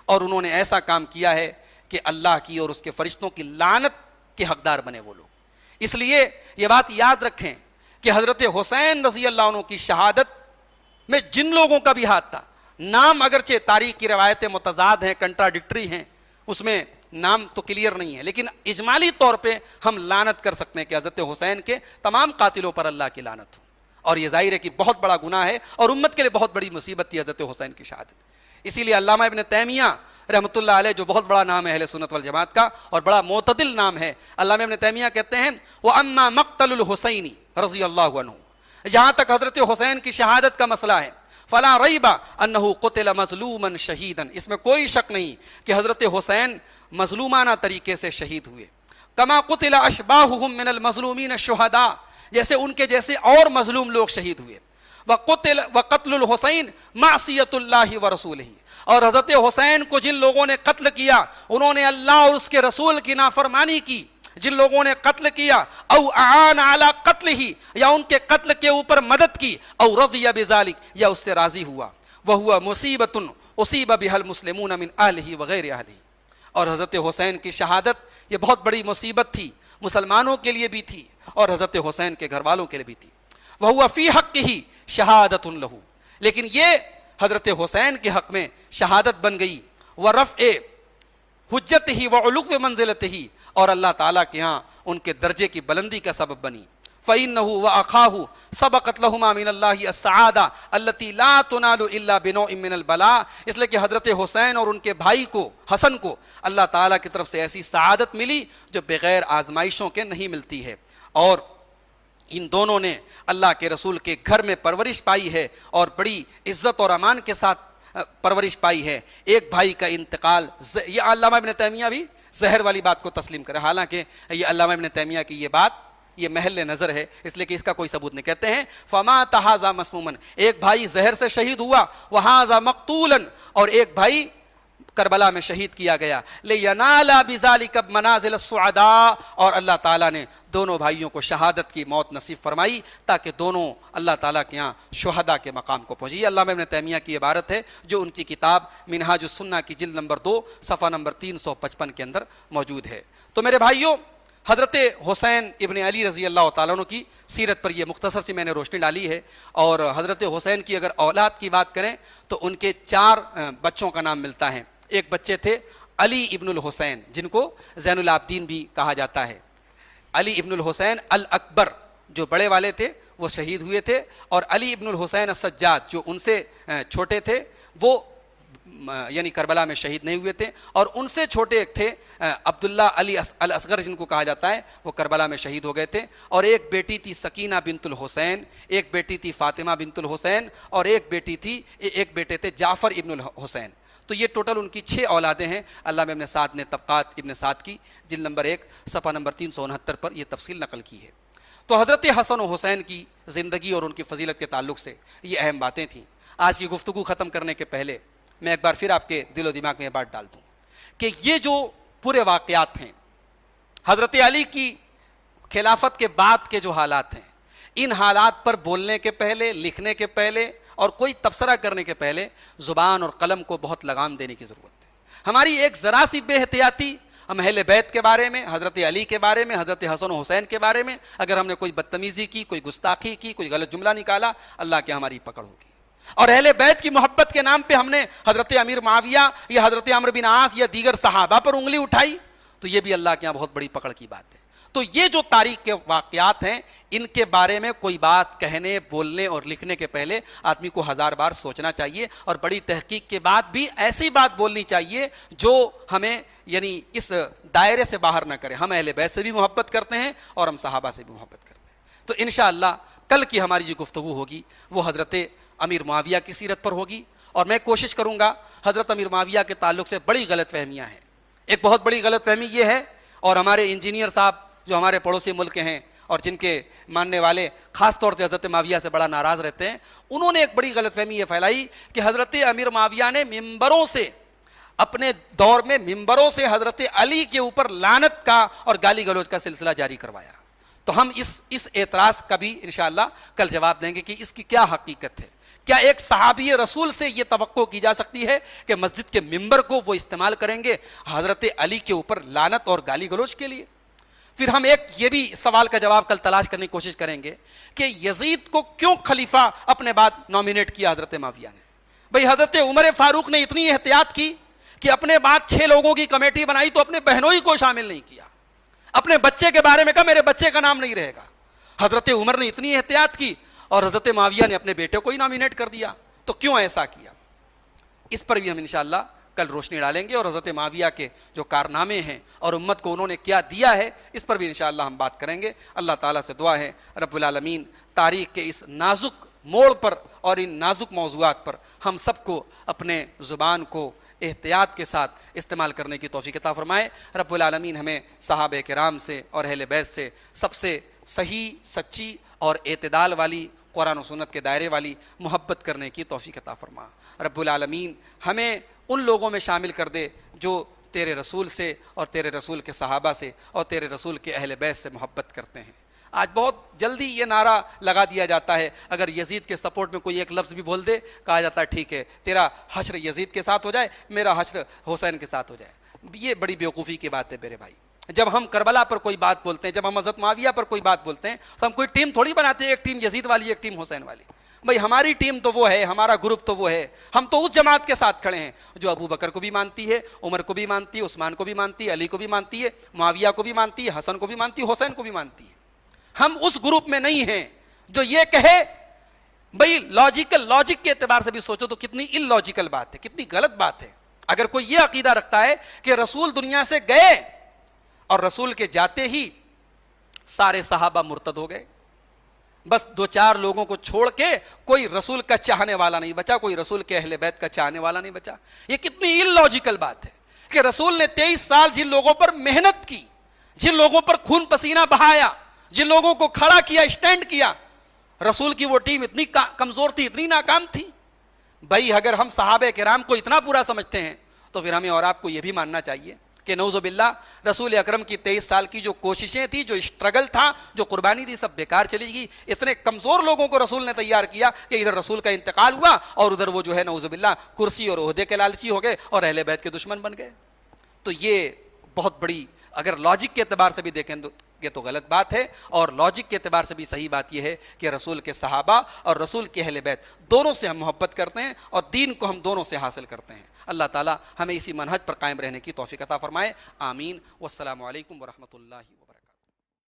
اور انہوں نے ایسا کام کیا ہے کہ اللہ کی اور اس کے فرشتوں کی لعنت کے حقدار بنے وہ لوگ۔ اس لیے یہ بات یاد رکھیں کہ حضرت حسین رضی اللہ عنہ کی شہادت میں جن لوگوں کا بھی ہاتھ تھا، نام اگرچہ تاریخ کی روایتیں متضاد ہیں، کنٹراڈکٹری ہیں، اس میں نام تو کلیئر نہیں ہے، لیکن اجمالی طور پہ ہم لعنت کر سکتے ہیں کہ حضرت حسین کے تمام قاتلوں پر اللہ کی لعنت ہو، اور یہ ظاہر ہے کہ بہت بڑا گناہ ہے اور امت کے لیے بہت بڑی مصیبت تھی حضرت حسین کی شہادت۔ اسی لیے علامہ ابن تیمیہ رحمۃ اللہ علیہ، جو بہت بڑا نام ہے اہل سنت والجماعت کا اور بڑا معتدل نام ہے، علامہ ابن تیمیہ کہتے ہیں وَأَمَّا مَقْتَلُ الْحُسَيْنِ رضی اللہ عنہ، جہاں تک حضرت حسین کی شہادت کا مسئلہ ہے، فَلَا رَيْبَ أَنَّهُ قُتِلَ مَظْلُومًا شَهِيدًا، اس میں کوئی شک نہیں کہ حضرت حسین مظلومانہ طریقے سے شہید ہوئے۔ کما قتل اشباہہم من المظلومین الشہداء، جیسے ان کے جیسے اور مظلوم لوگ شہید ہوئے۔ وقتل الحسین معصیت اللہ ورسولہ، اور حضرت حسین کو جن لوگوں نے قتل کیا انہوں نے اللہ اور اس کے رسول کی نافرمانی کی۔ جن لوگوں نے قتل کیا او اعان علی قتلہ، یا ان کے قتل کے اوپر مدد کی، او رضی بذالک، یا اس سے راضی ہوا، وہو مصیبۃ اصیب بها المسلمون من اہلہ وغیر اہلہ، اور حضرت حسین کی شہادت یہ بہت بڑی مصیبت تھی، مسلمانوں کے لیے بھی تھی اور حضرت حسین کے گھر والوں کے لیے بھی تھی۔ وہو فی حقہ شہادۃ لہ، لیکن یہ حضرت حسین کے حق میں شہادت بن گئی، ورفع حجتہ وعلو منزلتہ، اور اللہ تعالیٰ کے ہاں ان کے درجے کی بلندی کا سبب بنی۔ فَإِنَّهُ وَأَخَاهُ سَبَقَتْ لَهُمَا مِنَ اللَّهِ السَّعَادَةُ الَّتِي لَا تُنَالُ إِلَّا بِنَوْعٍ مِنَ الْبَلَاءِ، اس لیے کہ حضرت حسین اور ان کے بھائی کو، حسن کو، اللہ تعالیٰ کی طرف سے ایسی سعادت ملی جو بغیر آزمائشوں کے نہیں ملتی ہے، اور ان دونوں نے اللہ کے رسول کے گھر میں پرورش پائی ہے اور بڑی عزت اور امان کے ساتھ پرورش پائی ہے۔ ایک بھائی کا انتقال، یہ علامہ ابن تیمیہ بھی زہر والی بات کو تسلیم کرے، حالانکہ یہ علامہ ابن تیمیہ کی یہ بات یہ محل نظر ہے، اس لیے کہ اس کا کوئی ثبوت نہیں۔ کہتے ہیں فَمَاتَ هَذَا مَسْمُومًا، ایک بھائی زہر سے شہید ہوا، وَهَذَا مَقْتُولًا، اور ایک بھائی کربلا میں شہید کیا گیا، لِيَنَالَ بِذَلِكَ مَنَازِلَ السُّعَدَاء، اور اللہ تعالیٰ نے دونوں بھائیوں کو شہادت کی موت نصیب فرمائی تاکہ دونوں اللہ تعالیٰ کے ہاں شہداء کے مقام کو پہنچے۔ یہ علامہ ابن تیمیہ کی عبارت ہے جو ان کی کتاب منہاج السنہ کی جلد نمبر 2 صفحہ نمبر 355 کے اندر موجود ہے۔ تو میرے بھائیوں، حضرت حسین ابن علی رضی اللہ تعالیٰ عنہ کی سیرت پر یہ مختصر سی میں نے روشنی ڈالی ہے، اور حضرت حسین کی اگر اولاد کی بات کریں تو ان کے 4 بچوں کا نام ملتا ہے۔ ایک بچے تھے علی ابن الحسین، جن کو زین العابدین بھی کہا جاتا ہے۔ علی ابن الحسین الاکبر جو بڑے والے تھے وہ شہید ہوئے تھے، اور علی ابن الحسین السجاد جو ان سے چھوٹے تھے وہ یعنی کربلا میں شہید نہیں ہوئے تھے، اور ان سے چھوٹے ایک تھے عبداللہ علی الاصغر جن کو کہا جاتا ہے، وہ کربلا میں شہید ہو گئے تھے، اور ایک بیٹی تھی سکینہ بنت الحسین، ایک بیٹی تھی فاطمہ بنت الحسین، اور ایک بیٹے تھے جعفر ابن الحسین۔ تو یہ ٹوٹل ان کی 6 اولادیں ہیں۔ علامہ ابن سعد نے طبقات ابن سعد کی جلد نمبر 1 صفحہ نمبر 369 پر یہ تفصیل نقل کی ہے۔ تو حضرت حسن و حسین کی زندگی اور ان کی فضیلت کے تعلق سے یہ اہم باتیں تھیں۔ آج کی گفتگو ختم کرنے کے پہلے میں ایک بار پھر آپ کے دل و دماغ میں یہ بات ڈال دوں کہ یہ جو پورے واقعات ہیں، حضرت علی کی خلافت کے بعد کے جو حالات ہیں، ان حالات پر بولنے کے پہلے، لکھنے کے پہلے اور کوئی تبصرہ کرنے کے پہلے زبان اور قلم کو بہت لگام دینے کی ضرورت ہے۔ ہماری ایک ذرا سی بے احتیاطی ہم اہل بیت کے بارے میں، حضرت علی کے بارے میں، حضرت حسن و حسین کے بارے میں اگر ہم نے کوئی بدتمیزی کی، کوئی گستاخی کی، کوئی غلط جملہ نکالا، اللہ کے ہماری پکڑ ہوگی۔ اور اہل بیت کی محبت کے نام پہ ہم نے حضرت امیر معاویہ یا حضرت عمرو بن عاص یا دیگر صحابہ پر انگلی اٹھائی تو یہ بھی اللہ کے یہاں بہت بڑی پکڑ کی بات ہے۔ تو یہ جو تاریخ کے واقعات ہیں، ان کے بارے میں کوئی بات کہنے، بولنے اور لکھنے کے پہلے آدمی کو 1000 بار سوچنا چاہیے، اور بڑی تحقیق کے بعد بھی ایسی بات بولنی چاہیے جو ہمیں یعنی اس دائرے سے باہر نہ کرے۔ ہم اہل بیت سے بھی محبت کرتے ہیں اور ہم صحابہ سے بھی محبت کرتے ہیں۔ تو انشاءاللہ کل کی ہماری جو گفتگو ہوگی وہ حضرت امیر معاویہ کی سیرت پر ہوگی، اور میں کوشش کروں گا حضرت امیر معاویہ کے تعلق سے بڑی غلط فہمیاں ہیں۔ ایک بہت بڑی غلط فہمی یہ ہے، اور ہمارے انجینئر صاحب جو ہمارے پڑوسی ملک کے ہیں اور جن کے ماننے والے خاص طور سے حضرت معاویہ سے بڑا ناراض رہتے ہیں، انہوں نے ایک بڑی غلط فہمی یہ پھیلائی کہ حضرت امیر معاویہ نے ممبروں سے، اپنے دور میں ممبروں سے حضرت علی کے اوپر لعنت کا اور گالی گلوچ کا سلسلہ جاری کروایا۔ تو ہم اس اعتراض کا بھی انشاءاللہ کل جواب دیں گے کہ اس کی کیا حقیقت ہے۔ کیا ایک صحابی رسول سے یہ توقع کی جا سکتی ہے کہ مسجد کے ممبر کو وہ استعمال کریں گے حضرت علی کے اوپر لعنت اور گالی گلوچ کے لیے؟ پھر ہم ایک یہ بھی سوال کا جواب کل تلاش کرنے کی کوشش کریں گے کہ یزید کو کیوں خلیفہ اپنے بعد نامینیٹ کیا حضرت معاویہ نے؟ بھئی حضرت عمر فاروق نے اتنی احتیاط کی کہ اپنے بعد 6 لوگوں کی کمیٹی بنائی تو اپنے بہنوئی کو شامل نہیں کیا، اپنے بچے کے بارے میں کہا میرے بچے کا نام نہیں رہے گا۔ حضرت عمر نے اتنی احتیاط کی اور حضرت معاویہ نے اپنے بیٹے کو ہی نامینیٹ کر دیا۔ تو کیوں ایسا کیا؟ اس پر بھی ہم انشاءاللہ کل روشنی ڈالیں گے، اور حضرت معاویہ کے جو کارنامے ہیں اور امت کو انہوں نے کیا دیا ہے اس پر بھی انشاءاللہ ہم بات کریں گے۔ اللہ تعالیٰ سے دعا ہے رب العالمین تاریخ کے اس نازک موڑ پر اور ان نازک موضوعات پر ہم سب کو اپنے زبان کو احتیاط کے ساتھ استعمال کرنے کی توفیق عطا فرمائے۔ رب العالمین ہمیں صحابہ کرام سے اور اہل بیت سے سب سے صحیح، سچی اور اعتدال والی، قرآن و سنت کے دائرے والی محبت کرنے کی توفیق عطا فرما۔ رب العالمین ہمیں ان لوگوں میں شامل کر دے جو تیرے رسول سے اور تیرے رسول کے صحابہ سے اور تیرے رسول کے اہل بیت سے محبت کرتے ہیں۔ آج بہت جلدی یہ نعرہ لگا دیا جاتا ہے، اگر یزید کے سپورٹ میں کوئی ایک لفظ بھی بول دے کہا جاتا ہے ٹھیک ہے تیرا حشر یزید کے ساتھ ہو جائے، میرا حشر حسین کے ساتھ ہو جائے۔ یہ بڑی بیوقوفی کی بات ہے میرے بھائی۔ جب ہم کربلا پر کوئی بات بولتے ہیں، جب ہم حضرت معاویہ پر کوئی بات بولتے ہیں تو ہم کوئی ٹیم تھوڑی بناتے ہیں، ایک ٹیم یزید والی ایک ٹیم حسین والی۔ بھائی ہماری ٹیم تو وہ ہے، ہمارا گروپ تو وہ ہے، ہم تو اس جماعت کے ساتھ کھڑے ہیں جو ابو بکر کو بھی مانتی ہے، عمر کو بھی مانتی ہے، عثمان کو بھی مانتی ہے، علی کو بھی مانتی ہے، معاویہ کو بھی مانتی ہے، حسن کو بھی مانتی ہے، حسین کو بھی مانتی ہے۔ ہم اس گروپ میں نہیں ہیں جو یہ کہے بھائی لاجک کے اعتبار سے بھی سوچو تو کتنی ان لاجیکل بات ہے، کتنی غلط بات ہے۔ اگر کوئی یہ عقیدہ رکھتا ہے کہ رسول دنیا سے گئے اور رسول کے جاتے ہی سارے صحابہ مرتد ہو گئے، بس 2-4 لوگوں کو چھوڑ کے کوئی رسول کا چاہنے والا نہیں بچا، کوئی رسول کے اہل بیت کا چاہنے والا نہیں بچا، یہ کتنی ان لاجیکل بات ہے کہ رسول نے 23 سال جن لوگوں پر محنت کی، جن لوگوں پر خون پسینہ بہایا، جن لوگوں کو کھڑا کیا، اسٹینڈ کیا، رسول کی وہ ٹیم اتنی کمزور تھی، اتنی ناکام تھی۔ بھائی اگر ہم صحابہ کرام کو اتنا برا سمجھتے ہیں تو پھر ہمیں اور آپ کو یہ بھی ماننا چاہیے کہ نعوذ باللہ رسول اکرم کی 23 سال کی جو کوششیں تھی، جو اسٹرگل تھا، جو قربانی تھی، سب بیکار چلی گئی۔ اتنے کمزور لوگوں کو رسول نے تیار کیا کہ ادھر رسول کا انتقال ہوا اور ادھر وہ جو ہے نعوذ باللہ کرسی اور عہدے کے لالچی ہو گئے اور اہل بیت کے دشمن بن گئے۔ تو یہ بہت بڑی، اگر لاجک کے اعتبار سے بھی دیکھیں تو یہ تو غلط بات ہے، اور لاجک کے اعتبار سے بھی صحیح بات یہ ہے کہ رسول کے صحابہ اور رسول کے اہل بیت دونوں سے ہم محبت کرتے ہیں اور دین کو ہم دونوں سے حاصل کرتے ہیں۔ اللہ تعالیٰ ہمیں اسی منہج پر قائم رہنے کی توفیق عطا فرمائے، آمین۔ والسلام علیکم ورحمۃ اللہ وبرکاتہ۔